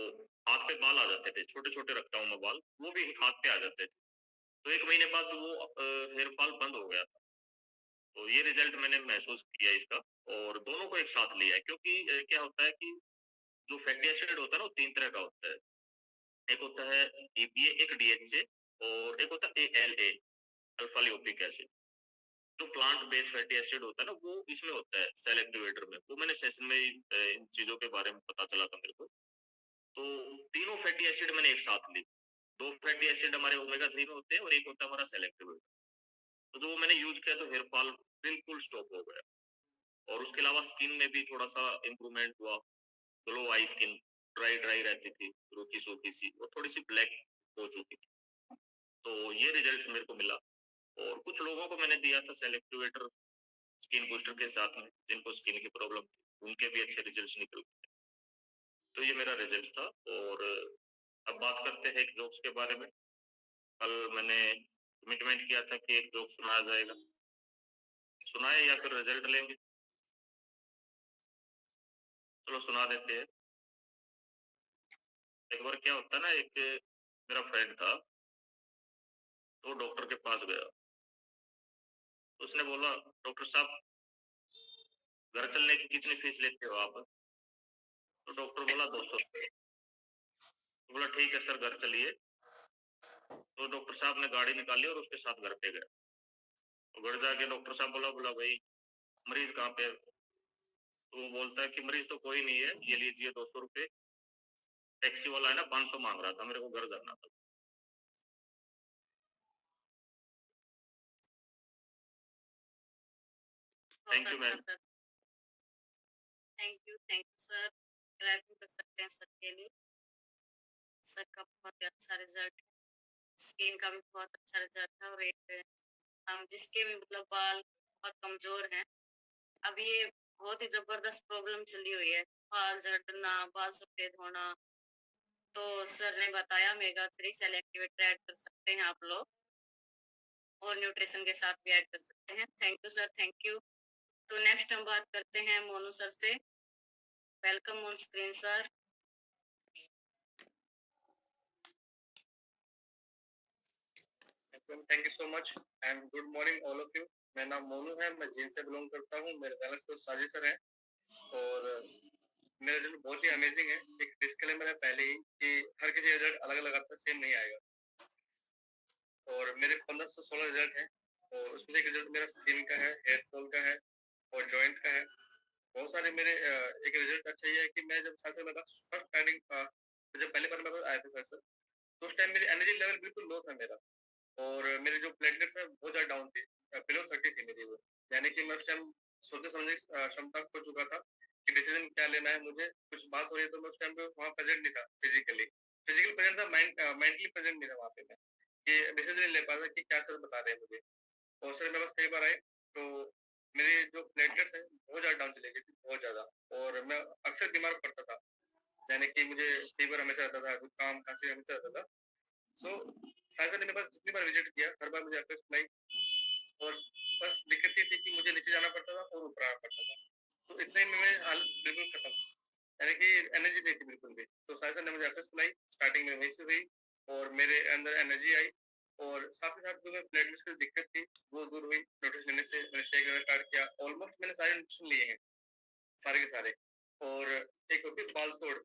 Speaker 3: हाथ पे बाल आ जाते थे, छोटे-छोटे रखता हूँ मैं बाल, वो भी हाथ पे आ जाते थे। तो 1 महीने बाद वो हेयर फॉल बंद हो गया था। तो ये रिज़ल्ट मैंने महसूस किया इसका और दोनों को एक साथ लिया है क्योंकि क्या होता है कि जो फैटी एसिड होता है ना वो 3 तरह का होता है। एक होता है EPA, एक DHA और एक होता है ALA, अल्फा लिपोइक एसिड। जो प्लांट बेस्ड फैटी एसिड होता है ना वो इसमें होता है सेल एक्टिवेटर में। वो मैंने सेशन में ही इन चीज़ों के बारे में पता चला था मेरे को। तो तीनों फैटी एसिड मैंने एक साथ ली। 2 फैटी एसिड हमारे ओमेगा 3 में होते हैं और एक होता है हमारा सेल एक्टिवेटर। तो जो मैंने यूज़ किया तो हेयर फॉल बिल्कुल स्टॉप हो गया और उसके अलावा स्किन में भी थोड़ा-सा इम्प्रूवमेंट हुआ। ग्लो आई स्किन, ड्राई-ड्राई रहती थी, रूखी-सूखी सी और थोड़ी-सी ब्लैक हो चुकी थी। तो ये रिज़ल्ट मेरे को मिला और कुछ लोगों को मैंने दिया था सेल एक्टिवेटर स्किन बूस्टर के साथ में, जिनको स्किन की प्रॉब्लम थी, उनके भी अच्छे रिजल्ट्स निकल गए। तो ये मेरा रिजल्ट था और अब बात करते हैं एक जोक्स के बारे में। कल मैंने कमिटमेंट किया था कि एक जोक सुनाया जाएगा। सुनाए या फिर रिजल्ट लेंगे? चलो सुना देते हैं। एक बार क्या होता है ना एक मेरा फ्रेंड था, तो डॉक्टर के पास गया। उसने बोला, "डॉक्टर साहब घर चलने की कितनी फीस लेते हो आप?" तो डॉक्टर बोला, ₹200। तो बोला, "ठीक है सर घर चलिए।" तो डॉक्टर साहब ने गाड़ी निकाली और उसके साथ घर पे गए। तो घर जाके डॉक्टर साहब बोला भाई मरीज कहाँ पे है? तो वो बोलता है कि मरीज तो कोई नहीं है, ये लीजिए ₹200। टैक्सी वाला है ना 500 मांग रहा था, मेरे को घर जाना था।
Speaker 1: बहुत
Speaker 3: थैंक यू
Speaker 1: अच्छा
Speaker 3: ma'am.
Speaker 1: Sir. Thank you sir. Clapping कर सकते हैं सर के लिए। सर का बहुत ही अच्छा रिजल्ट है। स्किन का भी बहुत अच्छा रिजल्ट है और एक हम जिसके भी मतलब बाल बहुत कमजोर हैं, अब ये बहुत ही जबरदस्त प्रॉब्लम चली हुई है, बाल झड़ना, बाल सफेद होना। तो सर ने बताया मेगा 3 सेल एक्टिवेटर ऐड कर सकते हैं आप लोग और न्यूट्रिशन के साथ भी ऐड कर सकते हैं। Thank you sir, thank you. तो नेक्स्ट हम बात करते हैं मोनू सर से। Welcome on screen sir.
Speaker 3: Thank you so much and good morning all of you. मेरा नाम मोनू है, मैं जींद से बिलोंग करता हूँ। मेरे वेलनेस कोच साजिद सर हैं और मेरा रिजल्ट बहुत ही अमेजिंग है। एक डिस्क्लेमर है पहले ही कि हर किसी रिजल्ट अलग-अलग आता है, सेम नहीं आएगा। और मेरे 15 से 16 रिजल्ट हैं और उसमें से एक रिजल्ट मेरा स्किन का है, हेयर फॉल का है और जॉइंट का है। बहुत सारे मेरे एक रिजल्ट अच्छा ये है कि मैं जब सर से मेरे पास फर्स्ट टाइमिंग जब पहली बार मेरे पास आए थे सर तो उस टाइम मेरी एनर्जी लेवल बिल्कुल लो था मेरा और मेरे जो प्लेटलेट्स है बहुत ज़्यादा डाउन थे, बिलो 30 थी मेरी वो। यानी कि मैं उस टाइम सोचने समझने की क्षमता खो चुका था कि डिसीजन क्या लेना है मुझे, कुछ बात हो रही है तो मैं उस टाइम पे वहाँ प्रेजेंट नहीं था फिजिकली। फिजिकली प्रेजेंट था, मेंटली प्रेजेंट नहीं था वहाँ पे मैं, कि डिसीजन नहीं ले पा रहा कि क्या सर बता रहे हैं मुझे। और सर मेरे पास कई बार आए तो मेरे जो प्लेटलेट्स हैं बहुत ज़्यादा डाउन चली गई थी, बहुत ज़्यादा। और मैं अक्सर बीमार पड़ता था, यानी कि मुझे फीवर हमेशा रहता था, जुकाम, खाँसी हमेशा रहता था। सो साइंस ने मेरे पास जितनी बार विजिट किया, हर बार मुझे एफएक्स लाई और बस दिक्कत ये थी कि मुझे नीचे जाना पड़ता था और ऊपर आना पड़ता था। तो इतने में मेरी हालत बिल्कुल खत्म, यानी कि एनर्जी नहीं थी बिल्कुल भी। तो साइंस ने मुझे एफएक्स लाई, स्टार्टिंग में वहीं से हुई और मेरे अंदर एनर्जी आई और साथ ही साथ जो मेरे प्लेटलेट्स की दिक्कत थी, वो दूर हुई न्यूट्रिशन लेने से। मैंने शेक लेना स्टार्ट किया, ऑलमोस्ट मैंने सारे न्यूट्रिशन लिए हैं, सारे के सारे। और एक होती है बाल तोड़,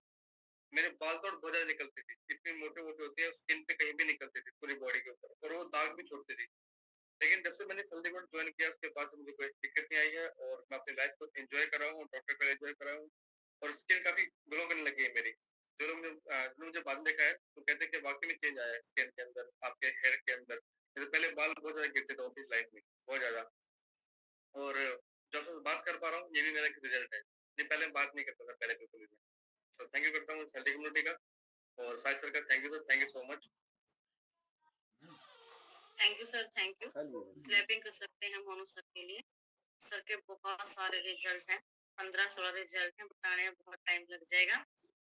Speaker 3: मेरे बाल तो बहुत ज़्यादा निकलती थी, इतनी मोटे-मोटे होते हैं, स्किन पे कहीं भी निकलती थी पूरी बॉडी के ऊपर और वो दाग भी छोड़ती थी।
Speaker 4: लेकिन जब से मैंने चंडीगढ़ ज्वाइन किया उसके बाद से मुझे कोई दिक्कत नहीं आई है और मैं अपनी लाइफ को एंजॉय कर रहा हूँ, डॉक्टर का एंजॉय कर रहा हूँ और स्किन काफी ग्लो करने लगी है मेरी। जो मुझे बाद में देखा है तो कहते हैं कि वाकई में चेंज आया है स्किन के अंदर, आपके हेयर के अंदर। मेरे पहले बाल बहुत ज्यादा गिरते थे ऑफिस लाइफ में, बहुत ज्यादा। और जब से बात कर पा रहा हूँ ये भी मेरा एक रिजल्ट है। नहीं पहले बात नहीं करता था पहले बिल्कुल भी। सो थैंक यू करता हूँ सेल्टी कम्युनिटी का और साहिद सर का thank you sir, thank you so much.
Speaker 1: Thank you sir, thank you. Clapping कर सकते हैं मोनू सर के लिए। सर के बहुत सारे रिजल्ट हैं, 15-16 रिजल्ट हैं, बताने में बहुत टाइम लग जाएगा।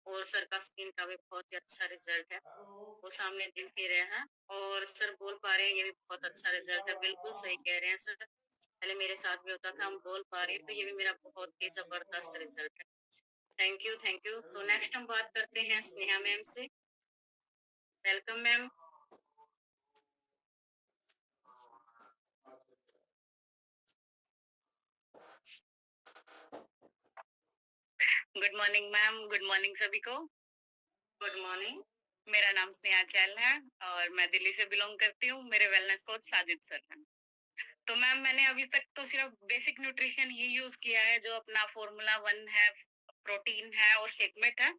Speaker 1: और सर का स्किन का भी बहुत ही अच्छा रिजल्ट है, वो सामने दिख ही रहे हैं। और सर बोल पा रहे हैं, ये भी बहुत अच्छा रिजल्ट है। बिल्कुल सही कह रहे हैं सर, पहले मेरे साथ भी होता था, हम बोल पा रहे हैं, तो ये भी मेरा बहुत ही जबरदस्त रिजल्ट है। Thank you, thank you. तो नेक्स्ट हम बात करते हैं स्नेहा मैम से। Welcome ma'am. Good morning ma'am, good morning सभी को। Good morning. मेरा नाम स्नेहा चहल है और मैं दिल्ली से बिलोंग करती हूँ। मेरे वेलनेस कोच साजिद सर हैं। तो मैम मैंने अभी तक तो सिर्फ बेसिक न्यूट्रिशन ही यूज किया है, जो अपना Formula 1 है, प्रोटीन है और शेकमेट है,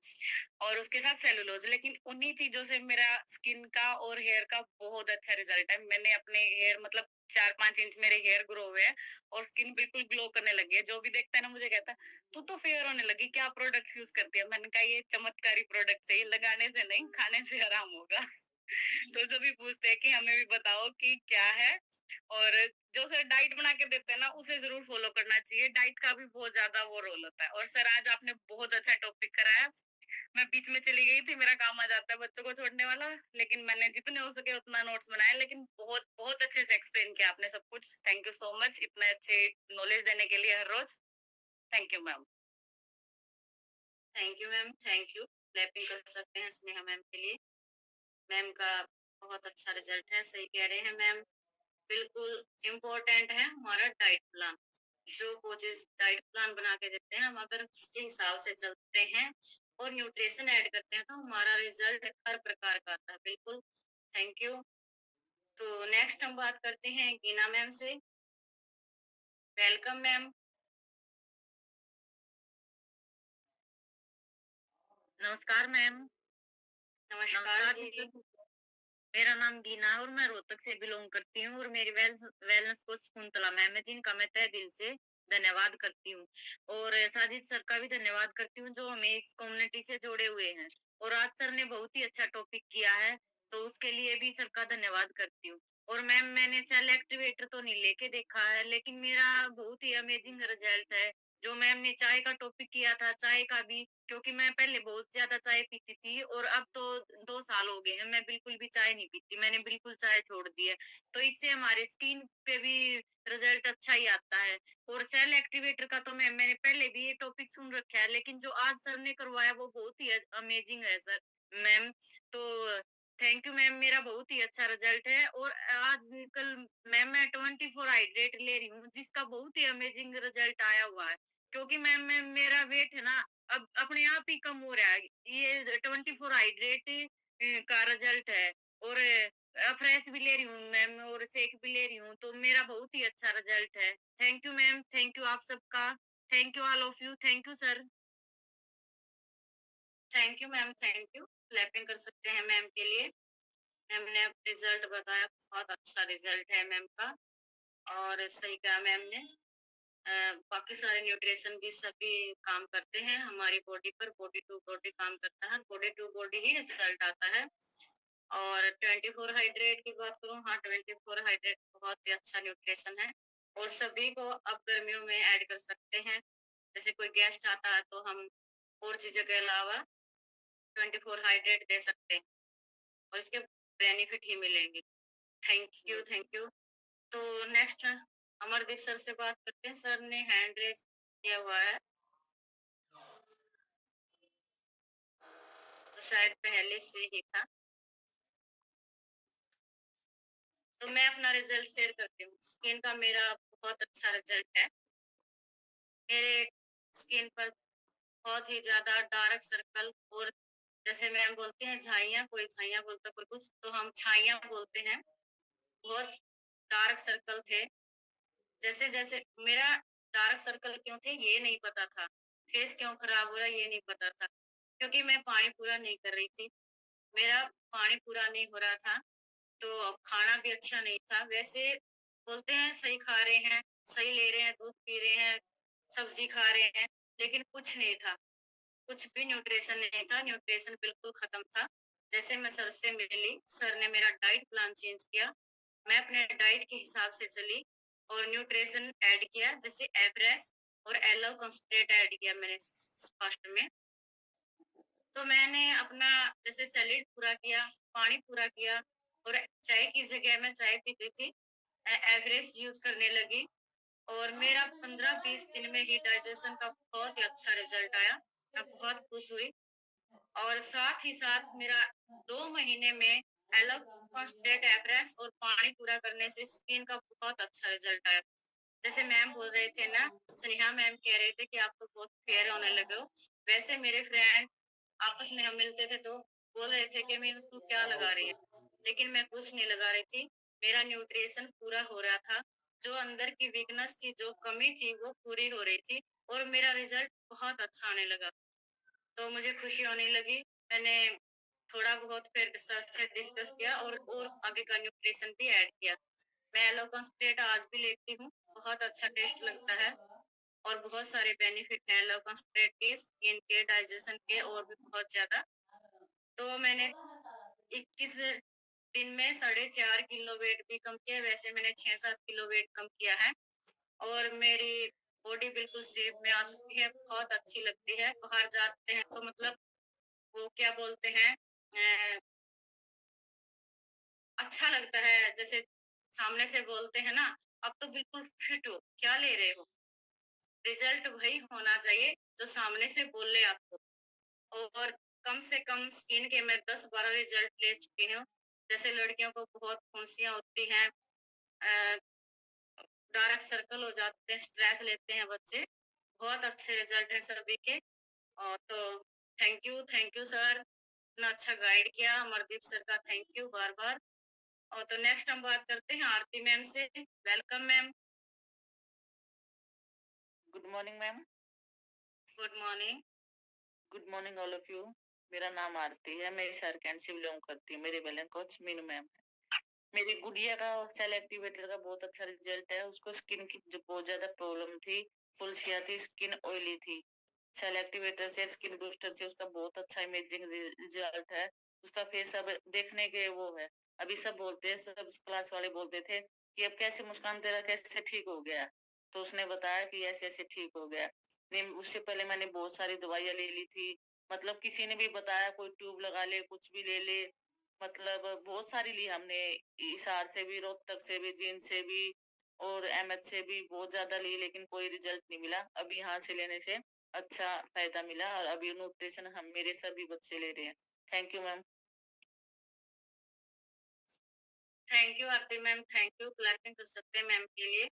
Speaker 1: और उसके साथ सेलुलोज। लेकिन उन्हीं चीजों से मेरा स्किन का और हेयर का बहुत अच्छा रिजल्ट है। मैंने अपने हेयर मतलब 4-5 इंच मेरे हेयर ग्रो हुए हैं और स्किन बिल्कुल ग्लो करने लगी है। जो भी देखता है ना मुझे कहता है तू तो फेयर होने लगी, क्या प्रोडक्ट यूज करती है। मैंने कहा ये चमत्कारी प्रोडक्ट है, ये लगाने से नहीं खाने से आराम होगा। तो सभी पूछते हैं कि हमें भी बताओ कि क्या है। और जो सर डाइट बना के देते हैं ना, उसे जरूर फॉलो करना चाहिए। डाइट का भी बहुत ज्यादा वो रोल होता है। और सर आज आपने बहुत अच्छा टॉपिक कराया। मैं बीच में चली गई थी, मेरा काम आ जाता है बच्चों को छोड़ने वाला, लेकिन मैंने जितने हो सके उतना नोट्स बनाया। लेकिन बहुत बहुत अच्छे से एक्सप्लेन किया आपने सब कुछ। थैंक यू सो मच इतने अच्छे नॉलेज देने के लिए हर रोज। Thank you ma'am. Thank you ma'am, thank you. Clapping कर सकते हैं स्नेहा मैम के लिए। मैम का बहुत अच्छा रिजल्ट है, सही कह रहे हैं मैम। बिल्कुल इम्पोर्टेंट है हमारा डाइट प्लान। जो कोचेस डाइट प्लान बना के देते हैं, हम अगर उसके हिसाब से चलते हैं और न्यूट्रिशन ऐड करते हैं तो हमारा रिजल्ट हर प्रकार का आता है। बिल्कुल, थैंक यू। तो नेक्स्ट हम बात करते हैं गीना मैम से। Welcome ma'am. नमस्कार मैम। नमस्कार जी। मेरा नाम गीना है और मैं रोहतक से बिलोंग करती हूँ। और मेरी वेलनेस कोच कुंतला मैम है, जिनका मैं तहे दिल से धन्यवाद करती हूँ। और साजिद सर का भी धन्यवाद करती हूँ, जो हमें इस कम्युनिटी से जोड़े हुए हैं। और आज सर ने बहुत ही अच्छा टॉपिक किया है, तो उसके लिए भी सर का धन्यवाद करती हूँ। और मैम मैंने सेल एक्टिवेटर तो नहीं लेके देखा है, लेकिन मेरा बहुत ही अमेजिंग रिजल्ट है। जो मैम ने चाय का टॉपिक किया था, चाय का भी, क्योंकि मैं पहले बहुत ज्यादा चाय पीती थी और अब तो 2 साल हो गए हैं मैं बिल्कुल भी चाय नहीं पीती। मैंने बिल्कुल चाय छोड़ दी है। तो इससे हमारे स्किन पे भी रिजल्ट अच्छा ही आता है। और सेल एक्टिवेटर का तो मैंने पहले भी ये टॉपिक सुन रखा है, लेकिन जो आज सर ने करवाया वो बहुत ही अमेजिंग है सर मैम। तो थैंक यू मैम, मेरा बहुत ही अच्छा रिजल्ट है। और आज कल मैम मैं 24 हाइड्रेट ले रही हूँ, जिसका बहुत ही अमेजिंग रिजल्ट आया हुआ है। क्योंकि मैम मेरा वेट है ना, अब अपने आप ही कम हो रहा है। ये 24 हाइड्रेट का रिजल्ट है। और फ्रेश भी ले रही हूँ मैम और शेक भी ले रही हूँ, तो मेरा बहुत ही अच्छा रिजल्ट है। Thank you ma'am, thank you आप सबका। Thank you all of you. Thank you sir. Thank you ma'am, thank you. Clapping कर सकते हैं मैम के लिए। मैम ने रिजल्ट बताया, बहुत अच्छा रिजल्ट है मैम का। और सही कहा मैम ने। बाकी सारे न्यूट्रिशन भी सभी काम करते हैं हमारी बॉडी पर। बॉडी टू बॉडी काम करता है, बॉडी टू बॉडी ही रिजल्ट आता है। और 24 हाइड्रेट की बात करूँ, हाँ 24 हाइड्रेट बहुत ही अच्छा न्यूट्रिशन है। और सभी को अब गर्मियों में ऐड कर सकते हैं। जैसे कोई गेस्ट आता है तो हम और चीजों के अलावा 24 हाइड्रेट दे सकते हैं और इसके बेनिफिट ही मिलेंगे। Thank you, thank you. तो नेक्स्ट अमरदीप सर से बात करते हैं। सर ने हैंड रेस किया हुआ है, तो शायद पहले से ही था। तो मैं अपना रिजल्ट शेयर करती हूँ। स्किन का मेरा बहुत अच्छा रिजल्ट है। मेरे स्किन पर बहुत ही ज्यादा डार्क सर्कल, और जैसे मैम बोलते हैं झाइयाँ, कोई झाइयाँ बोलता है कोई कुछ, तो हम छाइयाँ बोलते हैं। बहुत डार्क सर्कल थे। जैसे जैसे मेरा डार्क सर्कल क्यों थे ये नहीं पता था, फेस क्यों खराब हो रहा ये नहीं पता था, क्योंकि मैं पानी पूरा नहीं कर रही थी। मेरा पानी पूरा नहीं हो रहा था, तो खाना भी अच्छा नहीं था। वैसे बोलते हैं सही खा रहे हैं, सही ले रहे हैं, दूध पी रहे हैं, सब्जी खा रहे हैं, लेकिन कुछ नहीं था, कुछ भी न्यूट्रिशन नहीं था, न्यूट्रिशन बिल्कुल खत्म था। जैसे मैं सर से मिली, सर ने मेरा डाइट प्लान चेंज किया, मैं अपने डाइट के हिसाब से चली और न्यूट्रिशन ऐड किया, जैसे एवरेस्ट और एलो कंसंट्रेट ऐड किया मैंने फर्स्ट में। तो मैंने अपना जैसे सैलेड पूरा किया, पानी पूरा किया, और चाय की जगह मैं चाय पीती थी, एवरेस्ट यूज करने लगी, और मेरा 15-20 दिन में ही डाइजेशन का बहुत ही अच्छा रिजल्ट आया। मैं बहुत खुश हुई। और साथ ही साथ मेरा 2 महीने में एलो कॉन्स्ट्रेट एवरेस और पानी पूरा करने से स्किन का बहुत अच्छा रिजल्ट आया। जैसे मैम बोल रहे थे ना, स्नेहा मैम कह रहे थे कि आप तो बहुत फेयर होने लगे हो, वैसे मेरे फ्रेंड आपस में हम मिलते थे तो बोल रहे थे कि मीनू तू क्या लगा रही है, लेकिन मैं कुछ नहीं लगा रही थी। मेरा न्यूट्रिशन पूरा हो रहा था, जो अंदर की वीकनेस थी, जो कमी थी, वो पूरी हो रही थी, और मेरा रिजल्ट बहुत अच्छा आने लगा। तो मुझे खुशी होने लगी। मैंने थोड़ा बहुत फिर सर से डिस्कस किया और आगे का न्यूट्रिशन भी ऐड किया। मैं एलो कंसंट्रेट आज भी लेती हूँ, बहुत अच्छा टेस्ट लगता है, और बहुत सारे बेनिफिट हैं एलो कंसंट्रेट के, स्किन के, डाइजेशन के, और भी बहुत ज्यादा। तो मैंने 21 दिन में 4.5 किलो वेट भी कम किया। वैसे मैंने 6-7 किलो वेट कम किया है, और मेरी बॉडी बिल्कुल शेप में आ चुकी है, बहुत अच्छी लगती है। बाहर जाते हैं तो मतलब वो क्या बोलते हैं, अच्छा लगता है। जैसे सामने से बोलते हैं ना, अब तो बिल्कुल फिट हो, क्या ले रहे हो। रिजल्ट वही होना चाहिए जो सामने से बोले आपको। और कम से कम स्किन के मैं 10-12 रिजल्ट ले चुकी हूँ। जैसे लड़कियों को बहुत फुंसियां होती हैं, डार्क सर्कल हो जाते हैं, स्ट्रेस लेते हैं बच्चे, बहुत अच्छे रिजल्ट है सभी के। और तो थैंक यू सर, इतना अच्छा गाइड किया। अमरदीप सर का थैंक यू बार बार। और तो नेक्स्ट हम बात करते हैं आरती मैम से। Welcome ma'am.
Speaker 5: Good morning ma'am.
Speaker 1: Good morning.
Speaker 5: Good morning all of you. मेरा नाम आरती है, मैं सरकैंड से बिलोंग करती हूँ। मेरे बैलेंस कोच मीनू मैम है। मेरी गुड़िया का सेल एक्टिवेटर का बहुत अच्छा रिजल्ट है। उसको स्किन की जो बहुत ज्यादा प्रॉब्लम थी, फुलसिया थी, स्किन ऑयली थी, सेल एक्टिवेटर से, स्किन बूस्टर से उसका बहुत अच्छा इमेजिंग रिजल्ट है। उसका फेस अब देखने के वो है। अभी सब बोलते हैं, सब क्लास वाले बोलते थे कि अब कैसे मुस्कान तेरा कैसे ठीक हो गया, तो उसने बताया कि ऐसे ऐसे ठीक हो गया। नहीं, उससे पहले मैंने बहुत सारी दवाइयां ले ली थी। मतलब किसी ने भी बताया कोई ट्यूब लगा ले, कुछ भी ले ले, मतलब बहुत सारी ली हमने। हिसार से भी, रोहतक से भी, जींद से भी, और एमएच से भी बहुत ज्यादा ली, लेकिन कोई रिजल्ट नहीं मिला। अभी यहाँ से लेने से अच्छा फायदा मिला, और अभी न्यूट्रिशन हम मेरे सभी बच्चे ले रहे हैं। Thank you ma'am.
Speaker 1: Thank you Aarti ma'am, thank you. Clapping कर सकते हैं मैम के लिए।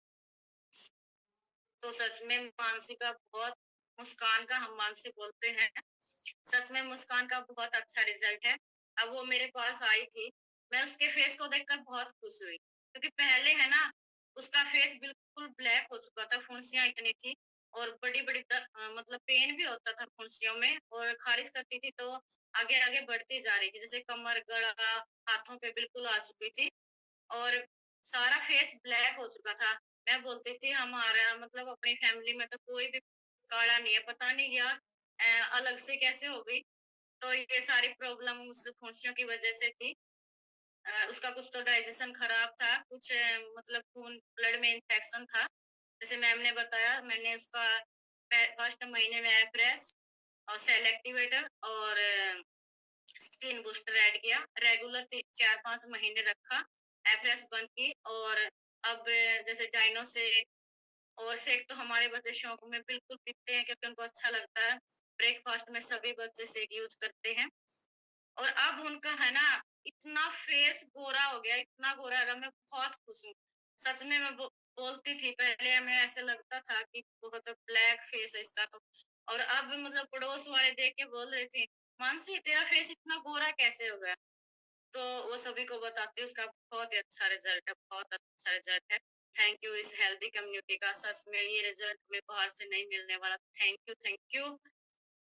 Speaker 1: तो सच में मानसी का बहुत, मुस्कान का हम मानसी बोलते हैं, सच में मुस्कान का बहुत अच्छा रिजल्ट है। अब वो मेरे पास आई थी, मैं उसके फेस को देखकर बहुत खुश हुई, क्योंकि पहले है ना, उसका फेस बिल्कुल ब्लैक हो चुका था, फुंसियां इतनी थी, और बड़ी बड़ी मतलब पेन भी होता था फुंसियों में, और खारिश करती थी तो आगे आगे बढ़ती जा रही थी, जैसे कमर, गला, हाथों पे बिल्कुल आ चुकी थी, और सारा फेस ब्लैक हो चुका था। मैं बोलती थी हमारा मतलब अपनी फैमिली में तो कोई भी काला नहीं है, पता नहीं यार अलग से कैसे हो गई। तो ये सारी प्रॉब्लम उस फुंसियों की वजह से थी। उसका कुछ तो डाइजेशन खराब था, कुछ मतलब खून ब्लड में इन्फेक्शन था। जैसे मैम ने बताया, मैंने उसका फर्स्ट महीने में एफ्रेस और सेल एक्टिवेटर और स्किन बूस्टर ऐड किया, रेगुलर 4-5 महीने रखा, एफ्रेस बंद की, और अब जैसे डाइनो से और शेक तो हमारे बच्चे शौक में बिल्कुल पीते हैं, क्योंकि उनको अच्छा लगता है। ब्रेकफास्ट में सभी बच्चे शेक यूज करते हैं, और अब उनका है ना, इतना फेस गोरा हो गया, इतना गोरा हो गया, मैं बहुत खुश हूँ। सच में मैं बोलती थी पहले, हमें ऐसे लगता था कि बहुत ब्लैक फेस है इसका, तो और अब मतलब पड़ोस वाले देख के बोल रहे थे, मानसी तेरा फेस इतना गोरा कैसे हो गया। तो वो सभी को बताती हूँ, उसका बहुत ही अच्छा रिजल्ट है, बहुत अच्छा रिजल्ट है। थैंक यू इस हेल्दी कम्युनिटी का, सच में ये रिजल्ट हमें बाहर से नहीं मिलने वाला। Thank you.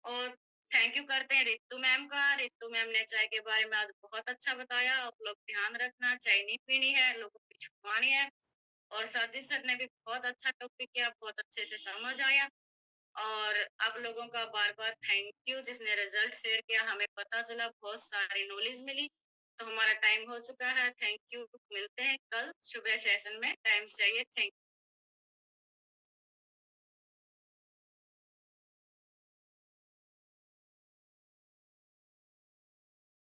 Speaker 1: और थैंक यू करते हैं रितु मैम का। रितु मैम ने चाय के बारे में आज बहुत अच्छा बताया। आप लोग ध्यान रखना, चाय नहीं पीनी है, लोगों की छुपानी है। और साजिद सर ने भी बहुत अच्छा टॉपिक किया, बहुत अच्छे से समझ आया। और आप लोगों का बार बार थैंक यू, जिसने रिजल्ट शेयर किया, हमें पता चला, बहुत सारी नॉलेज मिली। तो हमारा टाइम हो चुका है। थैंक यू, मिलते हैं कल सुबह सेशन में, टाइम से आइए। थैंक